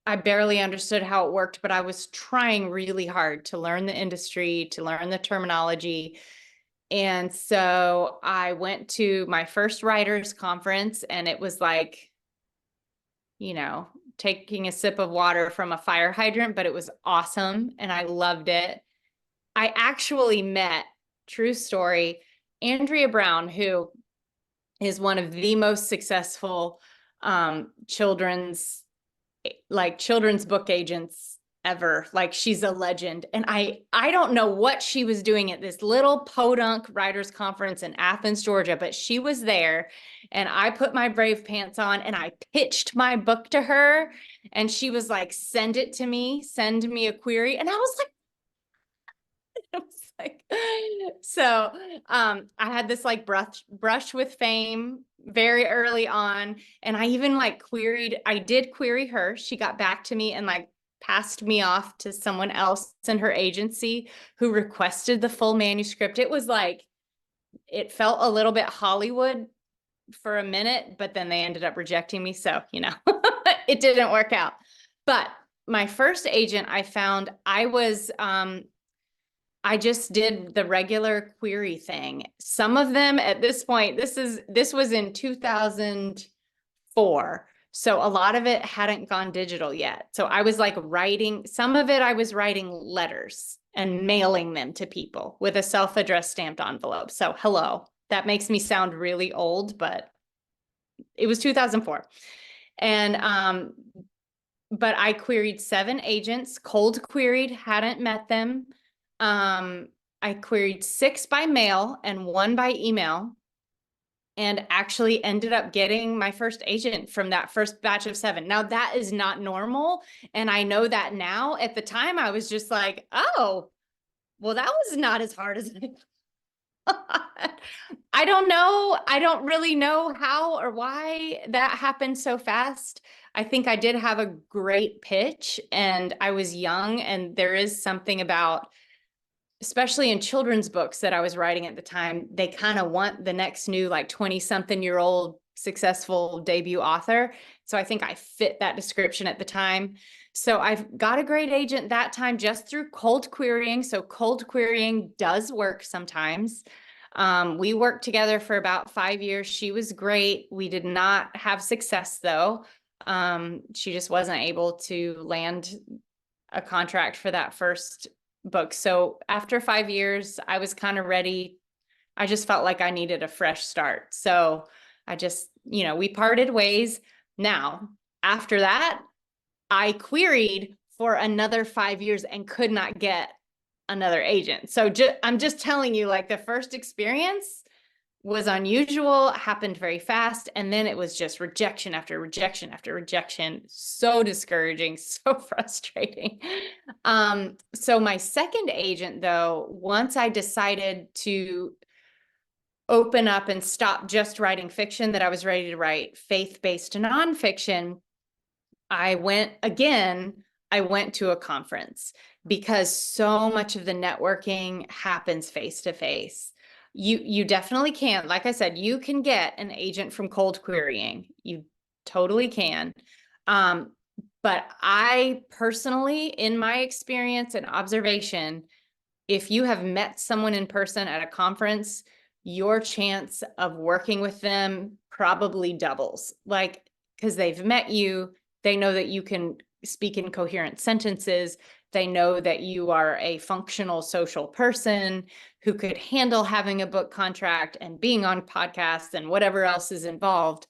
I barely understood how it worked, but I was trying really hard to learn the industry, to learn the terminology. And so I went to my first writers conference, and it was like, you know, taking a sip of water from a fire hydrant, but it was awesome. And I loved it. I actually met, true story, Andrea Brown, who is one of the most successful children's like children's book agents ever. Like she's a legend. And I don't know what she was doing at this little podunk writers conference in Athens, Georgia, but she was there and I put my brave pants on and I pitched my book to her and she was like, send it to me, send me a query. And I was like, I was like, so I had this like brush with fame very early on. And I even like I did query her. She got back to me and like passed me off to someone else in her agency who requested the full manuscript. It was like, it felt a little bit Hollywood for a minute, but then they ended up rejecting me. So, you know, it didn't work out. But my first agent I found, I just did the regular query thing. Some of them at this point, this was in 2004. So a lot of it hadn't gone digital yet. So I was like some of it I was writing letters and mailing them to people with a self-addressed stamped envelope. So hello, that makes me sound really old, but it was 2004. And, but I queried 7 agents, cold queried, hadn't met them. I queried 6 by mail and 1 by email, and actually ended up getting my first agent from that first batch of 7. Now that is not normal. And I know that now. At the time I was just like, oh, well, that was not as hard as I thought. I don't know. I don't really know how or why that happened so fast. I think I did have a great pitch and I was young, and there is something about, especially in children's books that I was writing at the time, they kind of want the next new like 20-something-year-old successful debut author. So I think I fit that description at the time. So I've got a great agent that time just through cold querying. So cold querying does work sometimes. We worked together for about 5 years. She was great. We did not have success though. She just wasn't able to land a contract for that first book. So after 5 years, I was kind of ready. I just felt like I needed a fresh start. So I just, we parted ways. Now, after that, I queried for another 5 years and could not get another agent. So I'm just telling you, like the first experience was unusual, happened very fast. And then it was just rejection after rejection after rejection. So discouraging, so frustrating. So my second agent though, once I decided to open up and stop just writing fiction, that I was ready to write faith-based nonfiction, I went to a conference because so much of the networking happens face-to-face. You definitely can. Like I said, you can get an agent from cold querying. You totally can. But I personally, in my experience and observation, if you have met someone in person at a conference, your chance of working with them probably doubles. Like, because they've met you, they know that you can speak in coherent sentences. They know that you are a functional social person who could handle having a book contract and being on podcasts and whatever else is involved.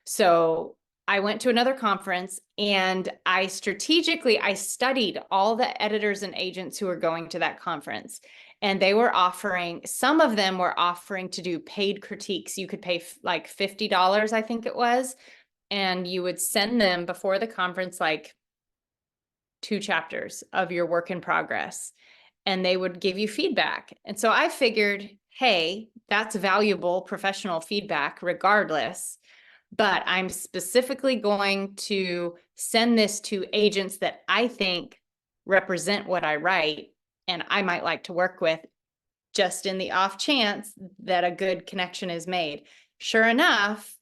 So I went to another conference and I studied all the editors and agents who were going to that conference. And they were some of them were offering to do paid critiques. You could pay like $50, I think it was. And you would send them before the conference, like 2 chapters of your work in progress, and they would give you feedback. And so I figured, hey, that's valuable professional feedback regardless, but I'm specifically going to send this to agents that I think represent what I write and I might like to work with, just in the off chance that a good connection is made. Sure enough,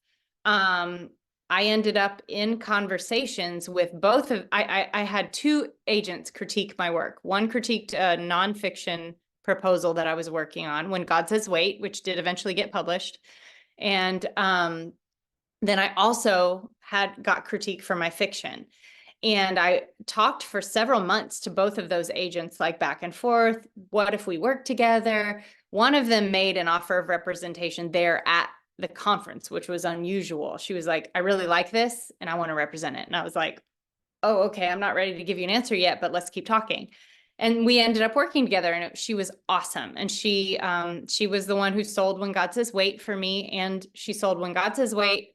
I ended up in conversations with both of, I had 2 agents critique my work. One critiqued a nonfiction proposal that I was working on, When God Says Wait, which did eventually get published. And then I also got critique for my fiction. And I talked for several months to both of those agents, like back and forth. What if we work together? One of them made an offer of representation there at the conference, which was unusual. She was like, I really like this and I want to represent it. And I was like, oh, okay, I'm not ready to give you an answer yet, but let's keep talking. And we ended up working together, and she was awesome. And she was the one who sold When God Says Wait for me. And she sold When God Says Wait,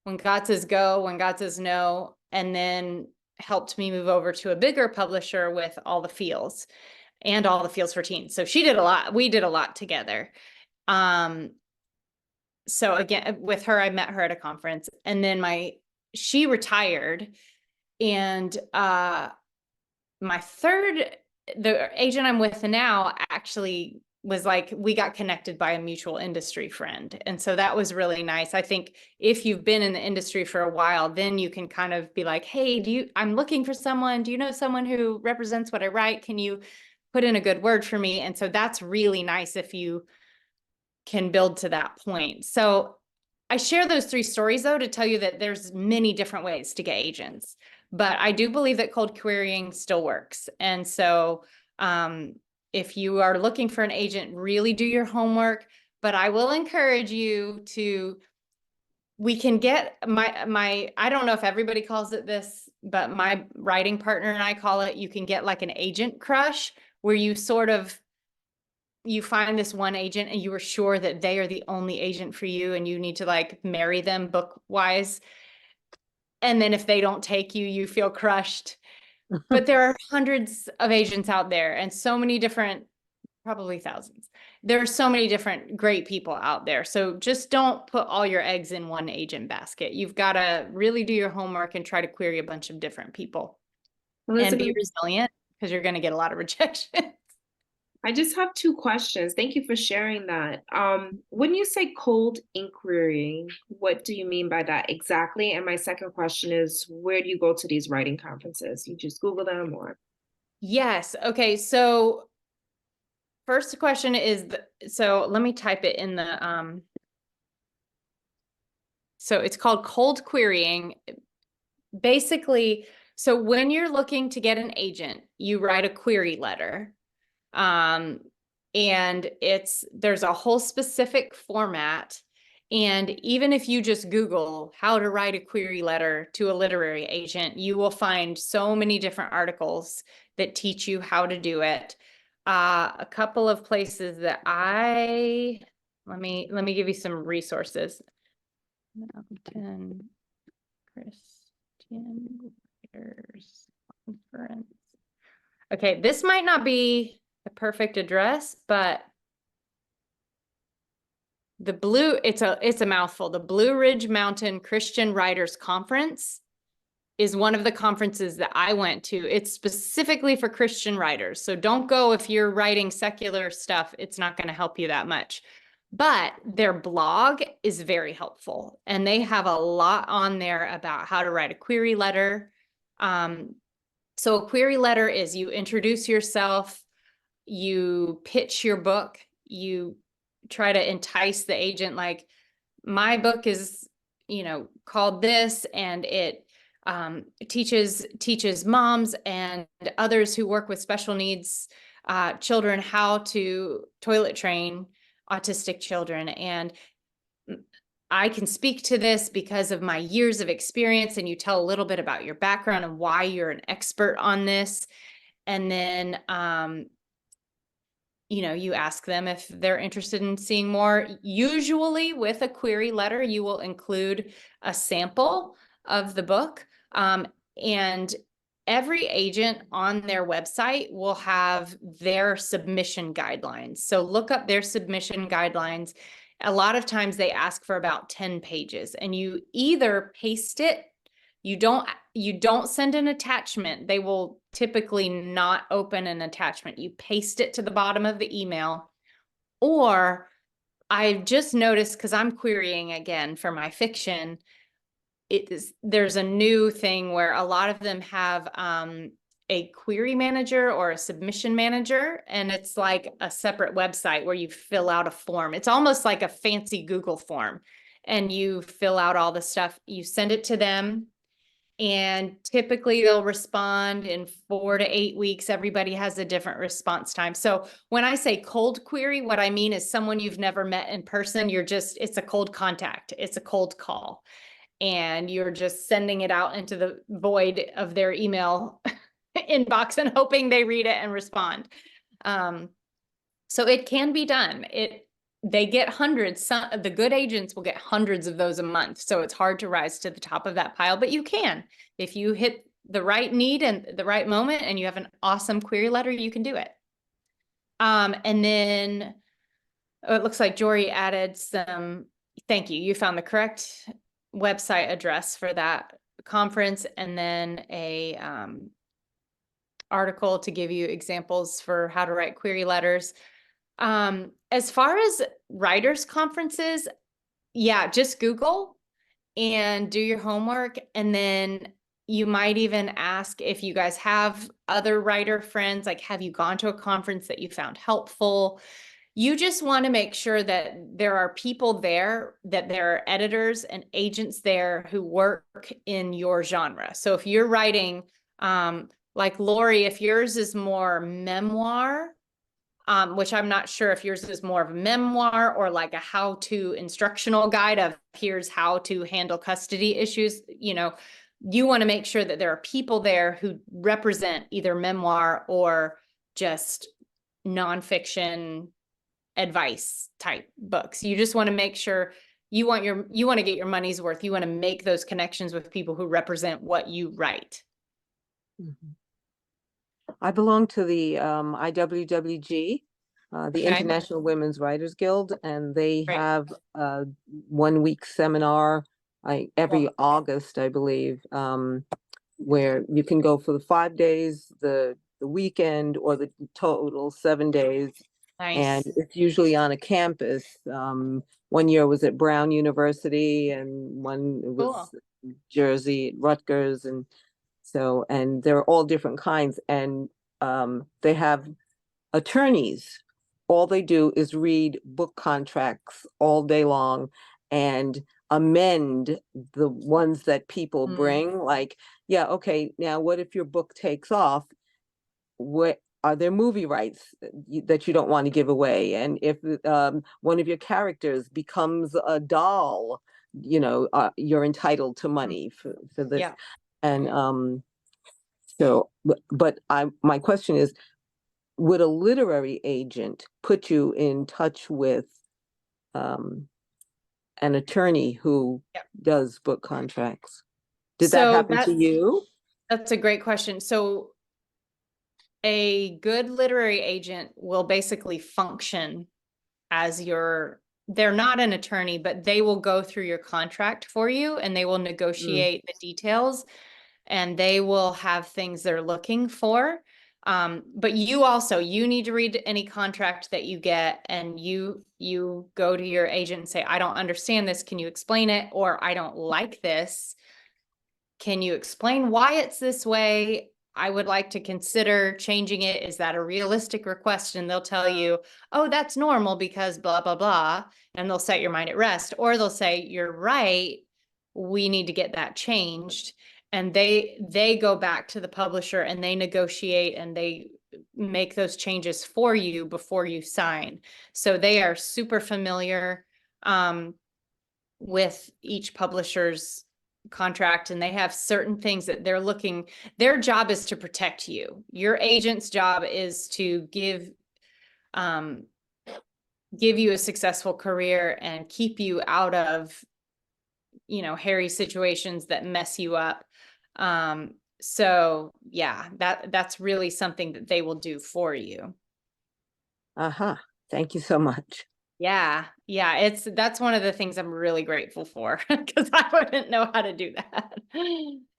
When God Says Go, When God Says No, and then helped me move over to a bigger publisher with All the Feels and All the Feels for Teens. So she did a lot. We did a lot together. So again, with her, I met her at a conference, and then she retired, and the agent I'm with now actually was like, we got connected by a mutual industry friend. And so that was really nice. I think if you've been in the industry for a while, then you can kind of be like, hey, I'm looking for someone. Do you know someone who represents what I write? Can you put in a good word for me? And so that's really nice if you can build to that point. So I share those 3 stories though to tell you that there's many different ways to get agents, but I do believe that cold querying still works. And so if you are looking for an agent, really do your homework, but I will encourage you to, we can get I don't know if everybody calls it this, but my writing partner and I call it, you can get like an agent crush, where you find this one agent and you are sure that they are the only agent for you, and you need to like marry them book wise. And then if they don't take you, you feel crushed. But there are hundreds of agents out there, and so many different, probably thousands. There are so many different great people out there. So just don't put all your eggs in one agent basket. You've got to really do your homework and try to query a bunch of different people. And be resilient, because you're going to get a lot of rejection. I just have 2 questions. Thank you for sharing that. When you say cold inquiry, what do you mean by that exactly? And my second question is, where do you go to these writing conferences? You just Google them, or? Yes. Okay. So first question is, so let me type it in the, so it's called cold querying. Basically, so when you're looking to get an agent, you write a query letter. And there's a whole specific format. And even if you just Google how to write a query letter to a literary agent, you will find so many different articles that teach you how to do it. A couple of places that let me give you some resources. Mountain Christian Writers Conference. Okay, this might not be a perfect address, but it's a mouthful. The Blue Ridge Mountain Christian Writers Conference is one of the conferences that I went to. It's specifically for Christian writers. So don't go if you're writing secular stuff. It's not going to help you that much. But their blog is very helpful, and they have a lot on there about how to write a query letter. So a query letter is, you introduce yourself, you pitch your book, you try to entice the agent, like, my book is, called this, and it teaches moms and others who work with special needs children how to toilet train autistic children. And I can speak to this because of my years of experience. And you tell a little bit about your background and why you're an expert on this. And then, you ask them if they're interested in seeing more. Usually with a query letter, you will include a sample of the book. And every agent on their website will have their submission guidelines. So look up their submission guidelines. A lot of times they ask for about 10 pages, and you either paste it, you don't send an attachment. They will typically not open an attachment. You paste it to the bottom of the email. Or I've just noticed, because I'm querying again for my fiction, there's a new thing where a lot of them have a query manager or a submission manager, and it's like a separate website where you fill out a form. It's almost like a fancy Google form, and you fill out all the stuff, you send it to them, and typically they'll respond in 4 to 8 weeks. Everybody has a different response time. So when I say cold query, what I mean is someone you've never met in person. It's a cold contact. It's a cold call. and you're just sending it out into the void of their email inbox and hoping they read it and respond. So it can be done. They get hundreds. Some the good agents will get hundreds of those a month. So it's hard to rise to the top of that pile, but you can. If you hit the right need and the right moment and you have an awesome query letter, you can do it. And then it looks like Jory added some, thank you. You found the correct website address for that conference, and then a article to give you examples for how to write query letters. As far as writers conferences, yeah, just Google and do your homework. And then you might even ask if you guys have other writer friends, like, have you gone to a conference that you found helpful? You just want to make sure that there are people there, that there are editors and agents there who work in your genre. So if you're writing, like Lori, if yours is more memoir, which I'm not sure if yours is more of a memoir or like a how-to instructional guide of here's how to handle custody issues, you know, you want to make sure that there are people there who represent either memoir or just nonfiction advice type books. You just want to make sure you want to get your money's worth. You want to make those connections with people who represent what you write. Mm-hmm. I belong to the IWWG, the International Women's Writers Guild, and they have a 1 week seminar every August, I believe, where you can go for the 5 days, the weekend, or the total 7 days. Nice. And it's usually on a campus. 1 year was at Brown University, and one was Jersey, Rutgers, and they're all different kinds. And they have attorneys. All they do is read book contracts all day long and amend the ones that people bring. Like, yeah, okay, now what if your book takes off? What are there movie rights that you don't want to give away? And if one of your characters becomes a doll, you know, you're entitled to money for this. Yeah. And my question is, would a literary agent put you in touch with an attorney who does book contracts? Did that happen to you? That's a great question. So a good literary agent will basically function as they're not an attorney, but they will go through your contract for you and they will negotiate the details, and they will have things they're looking for. But you need to read any contract that you get, and you go to your agent and say, I don't understand this. Can you explain it? Or I don't like this. Can you explain why it's this way? I would like to consider changing it. Is that a realistic request? And they'll tell you, oh, that's normal because blah, blah, blah. And they'll set your mind at rest. Or they'll say, you're right. We need to get that changed. And they go back to the publisher and they negotiate and they make those changes for you before you sign. So they are super familiar with each publisher's contract, and they have certain things that they're looking. Their job is to protect you. Your agent's job is to give you a successful career and keep you out of, you know, hairy situations that mess you up. So yeah, that's really something that they will do for you. Thank you so much. Yeah. That's one of the things I'm really grateful for, because I wouldn't know how to do that.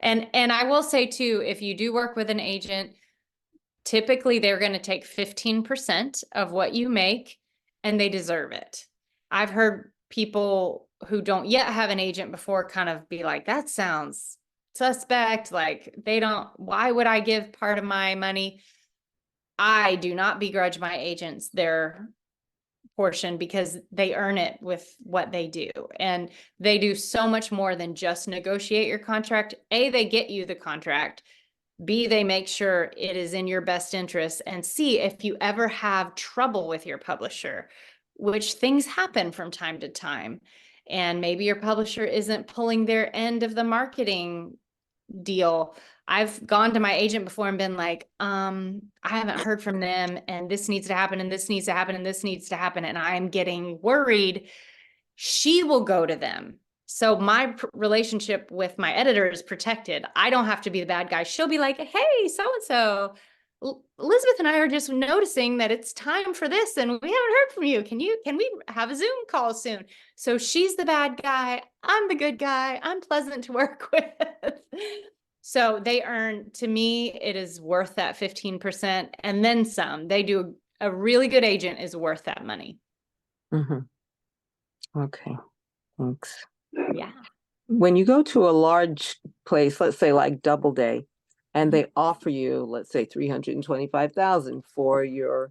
And I will say too, if you do work with an agent, typically they're going to take 15% of what you make, and they deserve it. I've heard people who don't yet have an agent before kind of be like, that sounds suspect. Like, why would I give part of my money? I do not begrudge my agents their portion, because they earn it with what they do, and they do so much more than just negotiate your contract. A, they get you the contract. B, they make sure it is in your best interest. And C, if you ever have trouble with your publisher, which things happen from time to time, and maybe your publisher isn't pulling their end of the marketing deal. I've gone to my agent before and been like, I haven't heard from them, and this needs to happen, and this needs to happen, and this needs to happen, and I'm getting worried. She will go to them. So my relationship with my editor is protected. I don't have to be the bad guy. She'll be like, hey, so-and-so, Elizabeth and I are just noticing that it's time for this, and we haven't heard from you. Can we have a Zoom call soon? So she's the bad guy. I'm the good guy. I'm pleasant to work with. So they earn, to me, it is worth that 15% and then some. They do a really good agent is worth that money. Okay, thanks. Yeah. When you go to a large place, let's say like Doubleday, and they offer you, let's say, $325,000 for your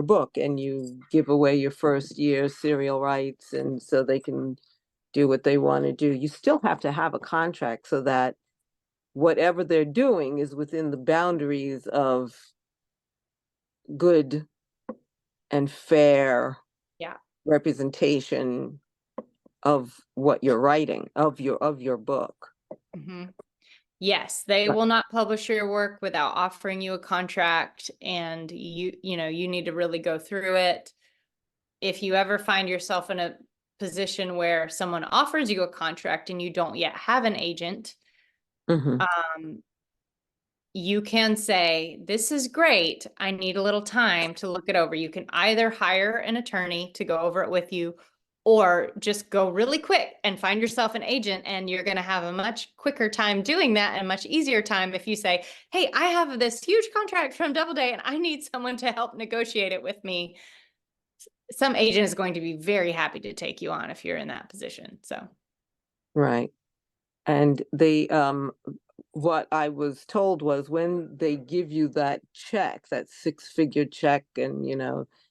book, and you give away your first year serial rights, and so they can do what they want to do, you still have to have a contract so that whatever they're doing is within the boundaries of good and fair representation of what you're writing, of your book. Yes, they will not publish your work without offering you a contract, and you need to really go through it. If you ever find yourself in a position where someone offers you a contract and you don't yet have an agent, you can say, this is great, I need a little time to look it over. You can either hire an attorney to go over it with you, or just go really quick and find yourself an agent, and you're going to have a much quicker time doing that and a much easier time if you say, hey, I have this huge contract from Doubleday and I need someone to help negotiate it with me. Some agent is going to be very happy to take you on if you're in that position. So. Right. And they, what I was told was when they give you that check, that 6-figure check, and,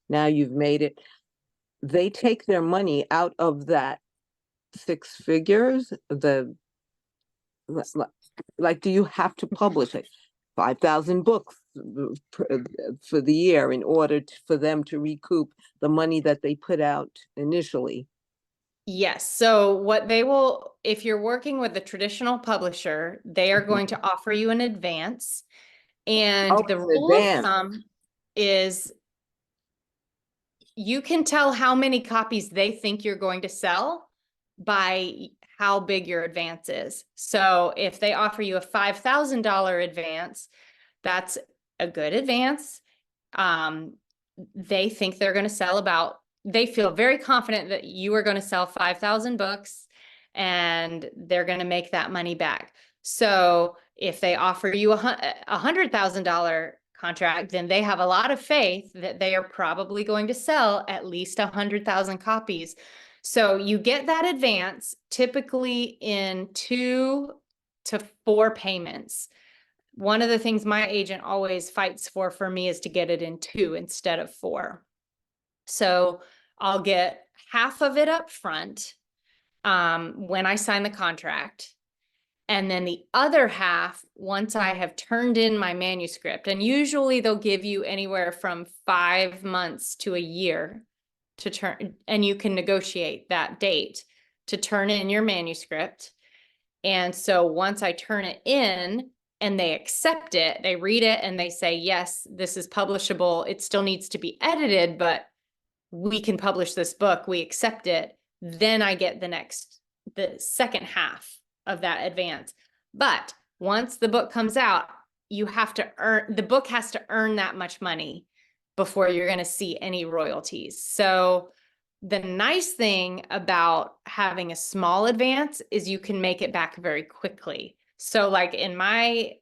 now you've made it, they take their money out of that 6 figures. Like, do you have to publish it 5,000 books for the year in order for them to recoup the money that they put out initially? Yes. So what they will, if you're working with a traditional publisher, they are going to offer you an advance. And the rule of thumb is you can tell how many copies they think you're going to sell by how big your advance is. So if they offer you a $5,000 advance, that's a good advance. They think they're going to sell they feel very confident that you are going to sell 5,000 books and they're going to make that money back. So if they offer you a $100,000 contract, then they have a lot of faith that they are probably going to sell at least 100,000 copies. So you get that advance typically in 2 to 4 payments. One of the things my agent always fights for me is to get it in 2 instead of 4. So I'll get half of it up front when I sign the contract. And then the other half, once I have turned in my manuscript, and usually they'll give you anywhere from 5 months to a year to turn, and you can negotiate that date to turn in your manuscript. And so once I turn it in and they accept it, they read it and they say, yes, this is publishable. It still needs to be edited, but we can publish this book. We accept it. Then I get the second half of that advance. But once the book comes out, the book has to earn that much money before you're going to see any royalties. So the nice thing about having a small advance is you can make it back very quickly. So like in my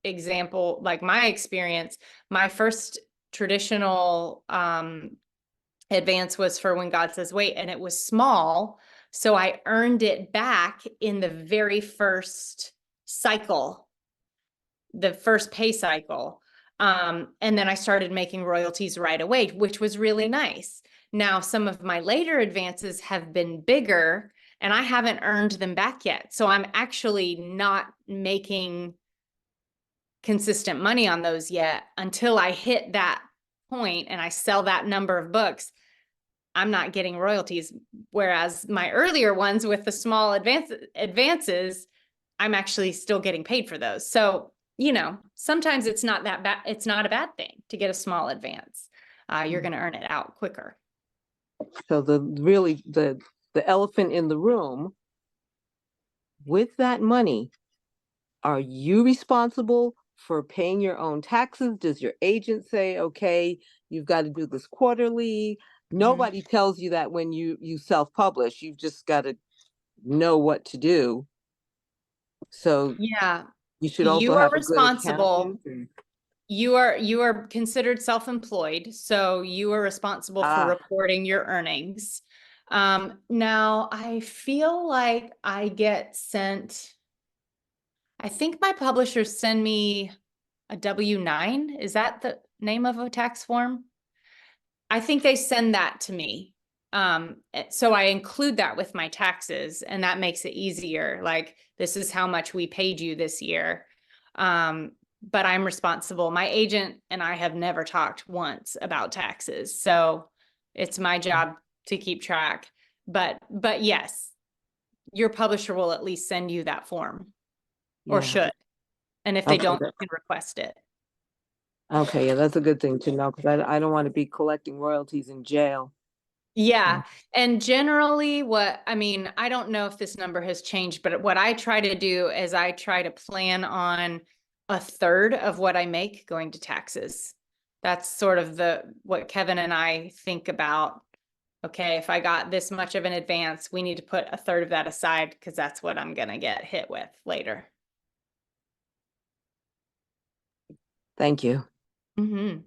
example, like my experience, my first traditional advance was for When God Says Wait, and it was small. So I earned it back in the very first cycle, the first pay cycle. And then I started making royalties right away, which was really nice. Now, some of my later advances have been bigger and I haven't earned them back yet. So I'm actually not making consistent money on those yet until I hit that point and I sell that number of books. I'm not getting royalties. Whereas my earlier ones with the small advances, I'm actually still getting paid for those. So, sometimes it's not that bad. It's not a bad thing to get a small advance. You're going to earn it out quicker. So the elephant in the room, with that money, are you responsible for paying your own taxes? Does your agent say, okay, you've got to do this quarterly? Nobody tells you that when you self-publish. You've just got to know what to do. So Yeah, you should you also are have a good responsible. accountant. You are considered self-employed, so you are responsible for reporting your earnings. Now I feel like I get sent, I think my publishers send me a W-9. Is that the name of a tax form? I think they send that to me. So I include that with my taxes, and that makes it easier. Like, this is how much we paid you this year. But I'm responsible. My agent and I have never talked once about taxes. So it's my job to keep track. But yes, your publisher will at least send you that form, or should. And if they don't, you can request it. Okay, yeah, that's a good thing to know, because I don't want to be collecting royalties in jail. Yeah. And generally I don't know if this number has changed, but what I try to do is I try to plan on a third of what I make going to taxes. That's sort of what Kevin and I think about. Okay, if I got this much of an advance, we need to put a third of that aside, because that's what I'm going to get hit with later. Thank you. Do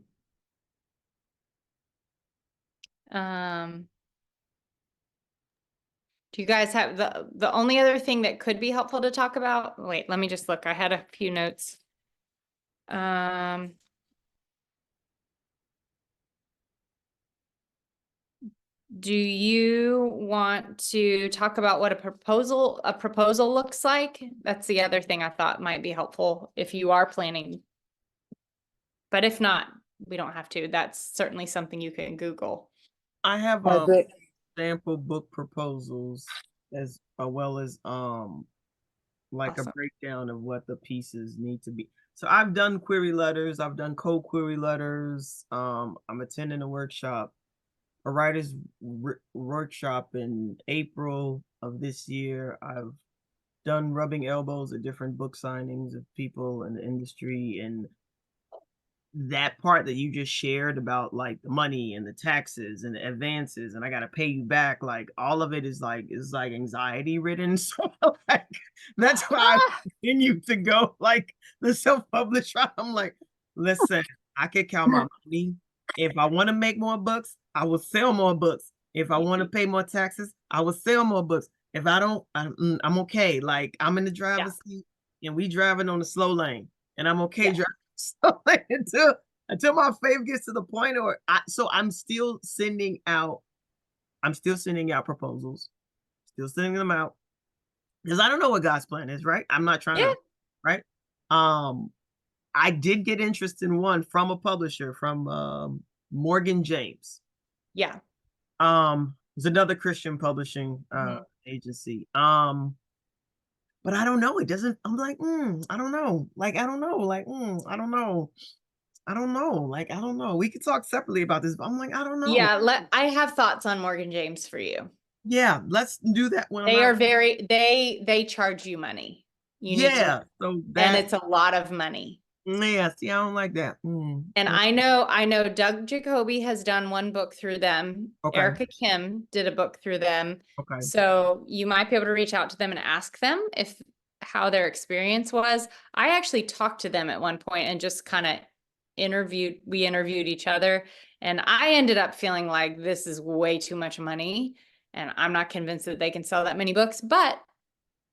you guys have the only other thing that could be helpful to talk about? Wait, let me just look. I had a few notes. Do you want to talk about what a proposal looks like? That's the other thing I thought might be helpful if you are planning. But if not, we don't have to. That's certainly something you can Google. I have sample book proposals as well as like Awesome. a breakdown of what the pieces need to be. So I've done query letters, I've done code query letters. I'm attending a workshop, a writer's workshop in April of this year. I've done rubbing elbows at different book signings of people in the industry, and that part that you just shared about like the money and the taxes and the advances and I gotta pay you back, like all of it is like anxiety ridden. So like that's why I continue to go like the self-published route. I'm like, listen, I can count my money. If I want to make more books, I will sell more books. If I want to pay more taxes, I will sell more books. If I don't, I'm okay. Like I'm in the driver's seat and we driving on the slow lane and I'm okay driving. So like, until my faith gets to the point, or I'm still sending out proposals, still sending them out, because I don't know what God's plan is, right? I'm not trying to, right? I did get interest in one from a publisher, from Morgan James. Yeah. It's another Christian publishing agency. But I don't know. It doesn't, I'm like, I don't know. Like, I don't know. Like, I don't know. I don't know. Like, I don't know. We could talk separately about this, but I'm like, I don't know. Yeah, I have thoughts on Morgan James for you. Yeah, let's do that when they are very, they charge you money. You need to, so and it's a lot of money. Yeah, see, I don't like that. And I know Doug Jacoby has done one book through them. Okay. Erica Kim did a book through them. Okay. So you might be able to reach out to them and ask them how their experience was. I actually talked to them at one point and just kind of we interviewed each other, and I ended up feeling like this is way too much money and I'm not convinced that they can sell that many books. But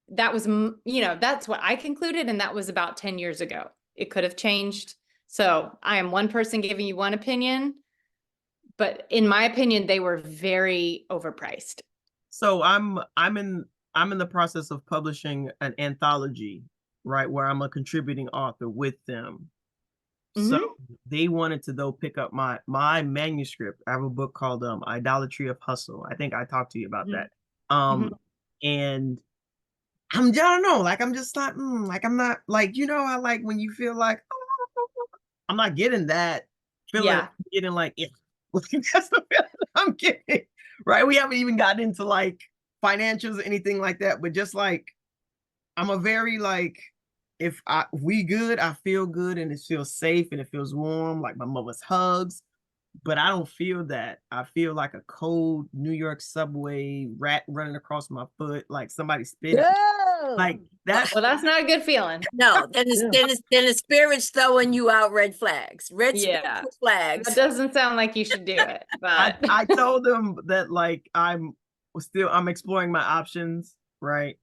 that was, that's what I concluded, and that was about 10 years ago. It could have changed. So I am one person giving you one opinion, but in my opinion, they were very overpriced. So I'm in the process of publishing an anthology, right, where I'm a contributing author with them. So they wanted to though pick up my manuscript. I have a book called Idolatry of Hustle. I think I talked to you about that. And I don't know, like I'm just not like I'm not like, you know, I like when you feel like I'm not getting that feeling. Yeah. I'm getting like, yeah. That's the feeling I'm getting. Right. We haven't even gotten into like financials or anything like that, but just like I'm a very like if we good, I feel good and it feels safe and it feels warm, like my mother's hugs. But I don't feel that. I feel like a cold New York subway rat running across my foot, like somebody spit at me. Yeah. Like that's Well, that's not a good feeling. No, then the spirit's throwing you out red flags, Yeah. flags. That doesn't sound like you should do it, but I told them that like I'm exploring my options, right?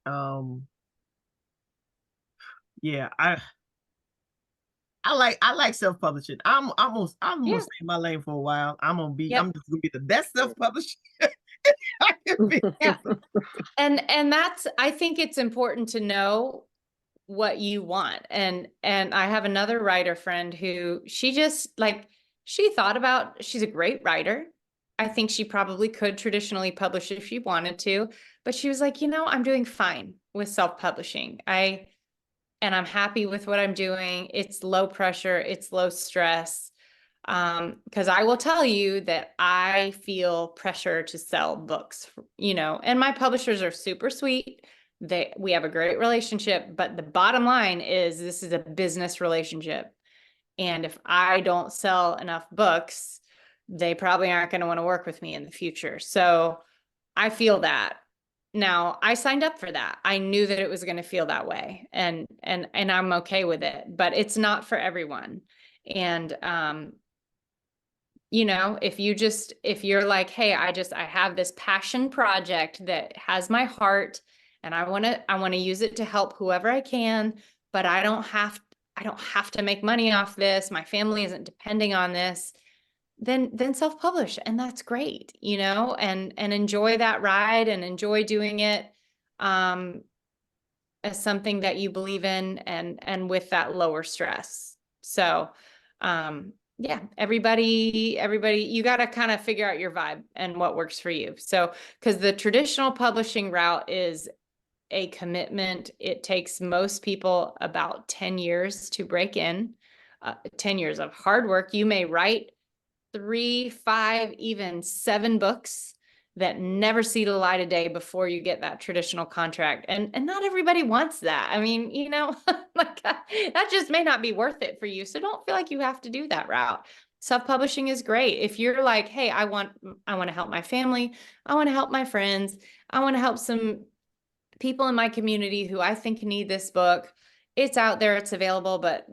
Yeah, I like self-publishing. I'm gonna stay in my lane for a while. I'm just gonna be the best self-publisher I can be. Yeah. And that's, I think it's important to know what you want. And I have another writer friend who she just like, she thought about, she's a great writer. I think she probably could traditionally publish if she wanted to, but she was like, you know, I'm doing fine with self-publishing. And I'm happy with what I'm doing. It's low pressure, it's low stress. Because I will tell you that I feel pressure to sell books, you know, and my publishers are super sweet. We have a great relationship, but the bottom line is this is a business relationship. And if I don't sell enough books, they probably aren't going to want to work with me in the future. So I feel that. Now, I signed up for that. I knew that it was going to feel that way, and I'm okay with it, but it's not for everyone. And you know, if you're like, hey, I have this passion project that has my heart and I want to use it to help whoever I can, but I don't have to make money off this. My family isn't depending on this. Then self-publish, and that's great, you know, and enjoy that ride and enjoy doing it as something that you believe in and with that lower stress. So yeah, everybody, you got to kind of figure out your vibe and what works for you. So, because the traditional publishing route is a commitment. It takes most people about 10 years to break in, 10 years of hard work. You may write 3, 5, even 7 books that never see the light of day before you get that traditional contract. And not everybody wants that. I mean, you know, like that just may not be worth it for you. So don't feel like you have to do that route. Self-publishing is great. If you're like, hey, I want to help my family. I want to help my friends. I want to help some people in my community who I think need this book. It's out there, it's available, but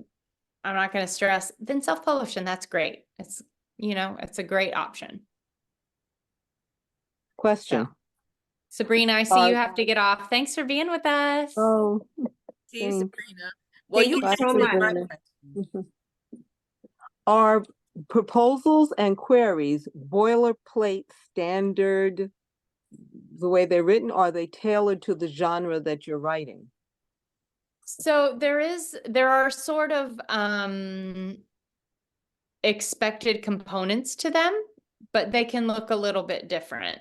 I'm not going to stress. Then self-publish, and that's great. It's, you know, it's a great option. Question. So, Sabrina, I see you have to get off. Thanks for being with us. Oh, See you, thanks. Sabrina. Well, Thank you you so answered much. my Are proposals and queries boilerplate standard the way they're written, or are they tailored to the genre that you're writing? So there are sort of expected components to them, but they can look a little bit different.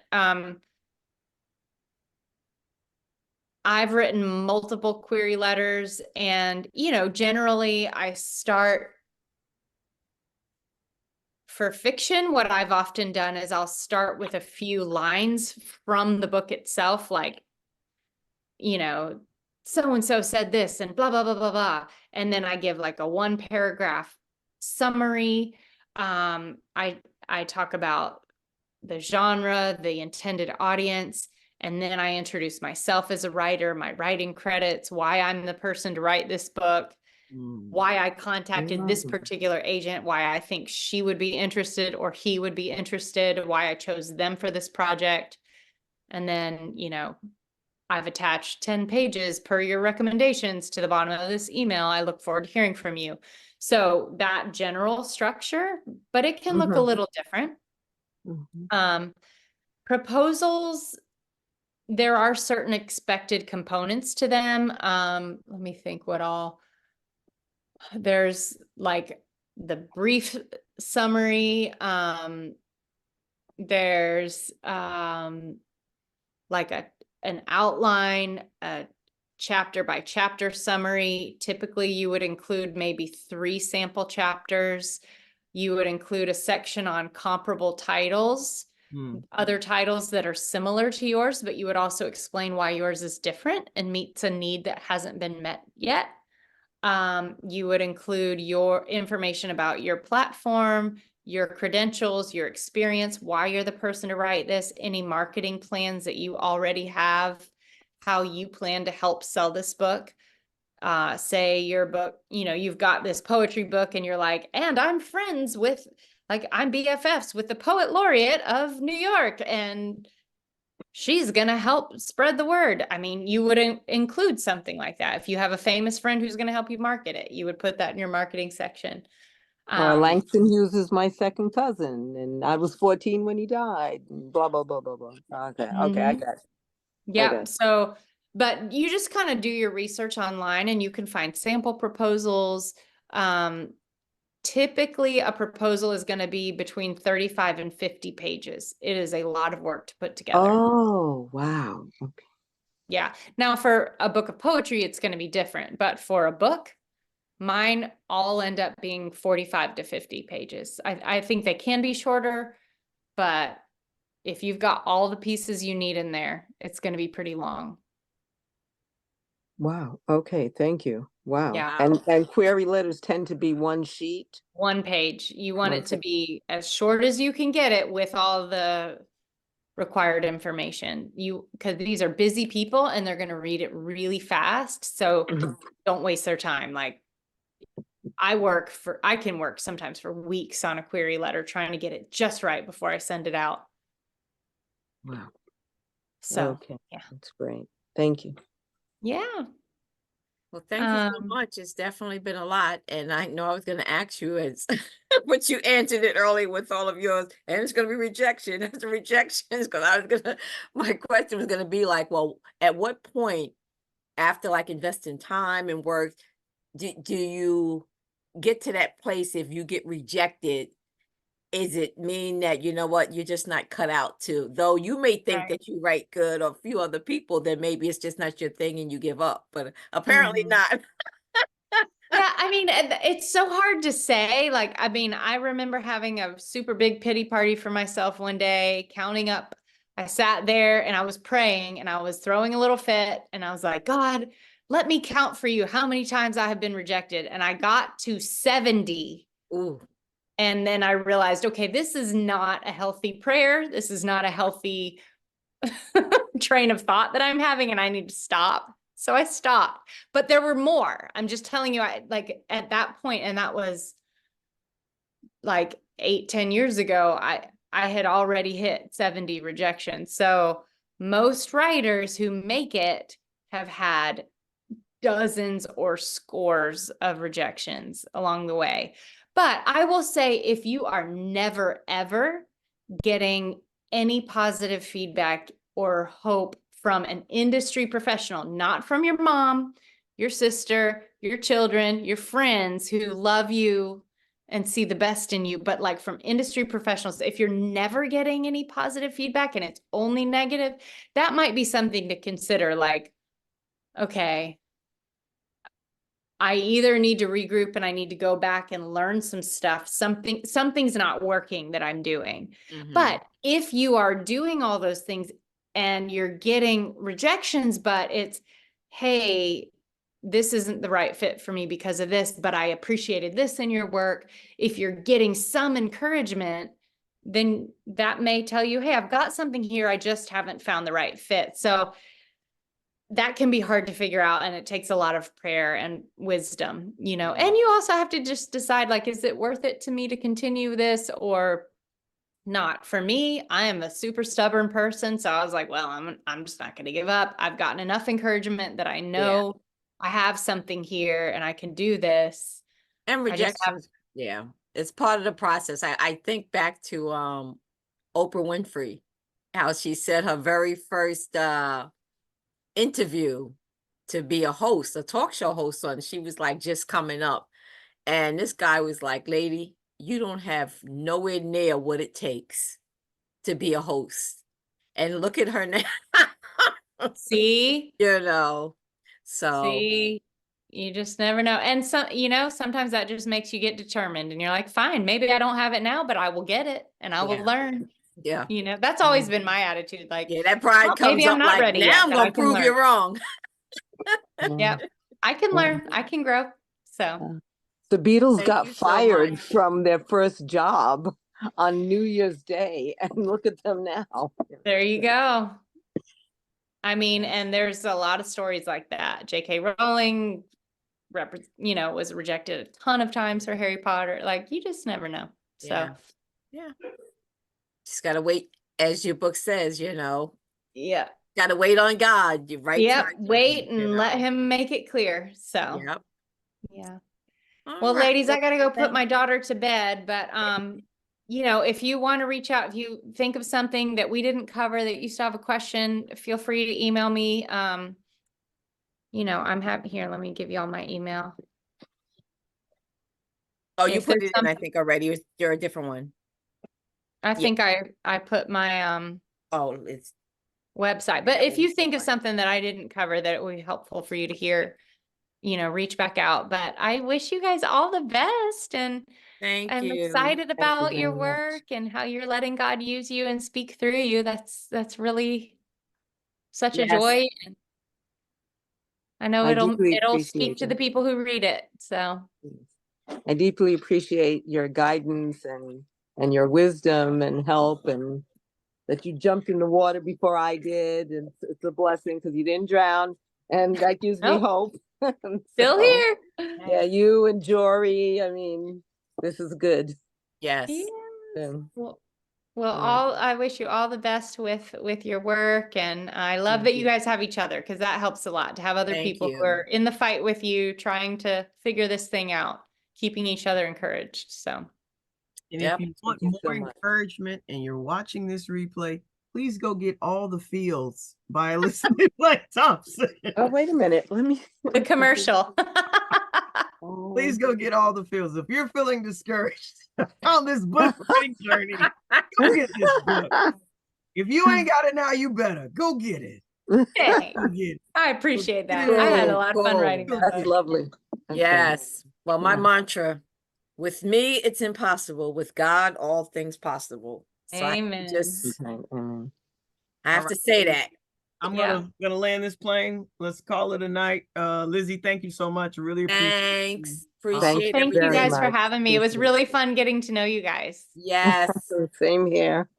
I've written multiple query letters, and, you know, generally I start for fiction. What I've often done is I'll start with a few lines from the book itself, like, you know, so-and-so said this and blah, blah, blah, blah, blah. And then I give like a 1-paragraph summary. I talk about the genre, the intended audience, and then I introduce myself as a writer, my writing credits, why I'm the person to write this book, why I contacted this particular agent, why I think she would be interested or he would be interested, why I chose them for this project. And then, you know, I've attached 10 pages per your recommendations to the bottom of this email. I look forward to hearing from you. So that general structure, but it can look a little different. Proposals, there are certain expected components to them. Let me think what all. There's like the brief summary. There's like an outline, a chapter by chapter summary. Typically you would include maybe 3 sample chapters. You would include a section on comparable titles, other titles that are similar to yours, but you would also explain why yours is different and meets a need that hasn't been met yet. You would include your information about your platform, your credentials, your experience, why you're the person to write this, any marketing plans that you already have, how you plan to help sell this book. Say your book, you've got this poetry book and you're like, and I'm friends with, like, I'm BFFs with the poet laureate of New York, and she's going to help spread the word. I mean, you would include something like that. If you have a famous friend who's going to help you market it, you would put that in your marketing section. Langston Hughes is my second cousin, and I was 14 when he died, and blah, blah, blah, blah, blah. Okay, I got it. Yeah, so, but you just kind of do your research online and you can find sample proposals. Typically a proposal is going to be between 35 and 50 pages. It is a lot of work to put together. Oh, wow. Okay. Yeah. Now for a book of poetry, it's going to be different, but for a book, mine all end up being 45 to 50 pages. I think they can be shorter, but if you've got all the pieces you need in there, it's going to be pretty long. Wow. Okay. Thank you. Wow. Yeah. And query letters tend to be 1 sheet. 1 page. You want it to be as short as you can get it with all the required information. Because these are busy people and they're going to read it really fast. So don't waste their time. Like, I can work sometimes for weeks on a query letter trying to get it just right before I send it out. Wow. So, okay. Yeah. That's great. Thank you. Yeah. Well, thank you so much. It's definitely been a lot. And I know I was going to ask you, but you answered it early with all of yours. And it's going to be rejection after rejections. Because my question was going to be like, well, at what point after like investing time and work, do you get to that place if you get rejected? Is it mean that, you know what, you're just not cut out to, though you may think that you write good, or a few other people, then maybe it's just not your thing and you give up, but apparently not. Yeah, I mean, it's so hard to say. Like, I mean, I remember having a super big pity party for myself one day, counting up. I sat there and I was praying and I was throwing a little fit and I was like, God, let me count for you how many times I have been rejected. And I got to 70. Ooh. And then I realized, okay, this is not a healthy prayer. This is not a healthy train of thought that I'm having, and I need to stop. So I stopped, but there were more. I'm just telling you, like at that point, and that was like 8-10 years ago, I had already hit 70 rejections. So most writers who make it have had dozens or scores of rejections along the way. But I will say, if you are never, ever getting any positive feedback or hope from an industry professional, not from your mom, your sister, your children, your friends who love you and see the best in you, but like from industry professionals, if you're never getting any positive feedback and it's only negative, that might be something to consider. Like, okay, I either need to regroup and I need to go back and learn some stuff. Something's not working that I'm doing. But if you are doing all those things and you're getting rejections, but it's, hey, this isn't the right fit for me because of this, but I appreciated this in your work. If you're getting some encouragement, then that may tell you, hey, I've got something here. I just haven't found the right fit. So that can be hard to figure out, and it takes a lot of prayer and wisdom, and you also have to just decide, like, is it worth it to me to continue this or not? For me, I am a super stubborn person. So I was like, well, I'm just not going to give up. I've gotten enough encouragement that I know I have something here and I can do this. And rejections, it's part of the process. I think back to Oprah Winfrey, how she said her very first interview to be a talk show host on, she was like just coming up, And this guy was like, lady, you don't have nowhere near what it takes to be a host. And look at her now. See, You know, so see, you just never know. And some, you know, sometimes that just makes you get determined and you're like, fine, maybe I don't have it now, but I will get it and I will Yeah. learn. yeah. You know, that's always been my attitude. Like, Yeah, that pride well, comes maybe I'm up not like, ready now yet, I'm but I gonna can prove you learn. wrong. Yep. I can learn. I can grow. So The Beatles Thank got you so fired much. from their first job on New Year's Day, and look at them now. there you go. I mean, and there's a lot of stories like that. J.K. Rowling, you know, was rejected a ton of times for Harry Potter. Like, you just never know. So, Yeah. Yeah. Just gotta wait, as your book says, you know, yeah. gotta wait on God. You right Yep. time. Wait you and let know. him make it clear. So, Yep. yeah. All Well, right. ladies, I gotta go put Thank- my daughter to bed, but you know, if you want to reach out, if you think of something that we didn't cover that you still have a question, feel free to email me. You know, I'm happy here. Let me give you all my email. Oh, you If put there's it in, I think already. You're a different one. I Yeah. think I put my Oh, it's website. But if you think of something that I didn't cover that it would be helpful for you to hear, you know, reach back out. But I wish you guys all the best, and thank I'm you. excited Thank you about your very much. work and how you're letting God use you and speak through you. That's really such a Yes. joy. And I know I it'll deeply speak appreciate to the it. people who read it. So I deeply appreciate your guidance and your wisdom and help, and that you jumped in the water before I did. And it's a blessing because you didn't drown, and that gives me Nope. hope. Still So, here. yeah, you and Jory, I mean, this is good. Yes. Yes. So, Well, I wish you all the best with your work, and I love Thank that you you. guys have each other, because that helps a lot to have other Thank people who you. are in the fight with you, trying to figure this thing out, keeping each other encouraged. So And Yep. if you want you more so much. encouragement and you're watching this replay, please go get All the Fields by Elizabeth Thompson. Oh, wait a minute. Let me. the commercial. Oh, Please go get All the Fields. If you're feeling discouraged on this book writing journey, go get this book. If you ain't got it now, you better go get it. Hey, Go get it. I appreciate that. Cool, I had a lot of fun cool. writing that That's book. lovely. Okay. Yes. Well, my Yeah. mantra, with me, it's impossible. With God, all things possible. So Amen. I have to say that. I'm Yeah. gonna land this plane. Let's call it a night. Lizzy, thank you so much. I really appreciate it. Thanks. Thank Appreciate Thank you everything. guys for much. having me. It was Appreciate really fun getting to know you guys. Yes. Same here.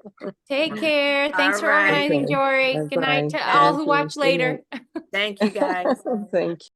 Take care. Thanks All for right. organizing, Okay. Jory. Good night Bye-bye. to all Yes. who Thank you. watch Good night. later. Thank you, guys. Thank you.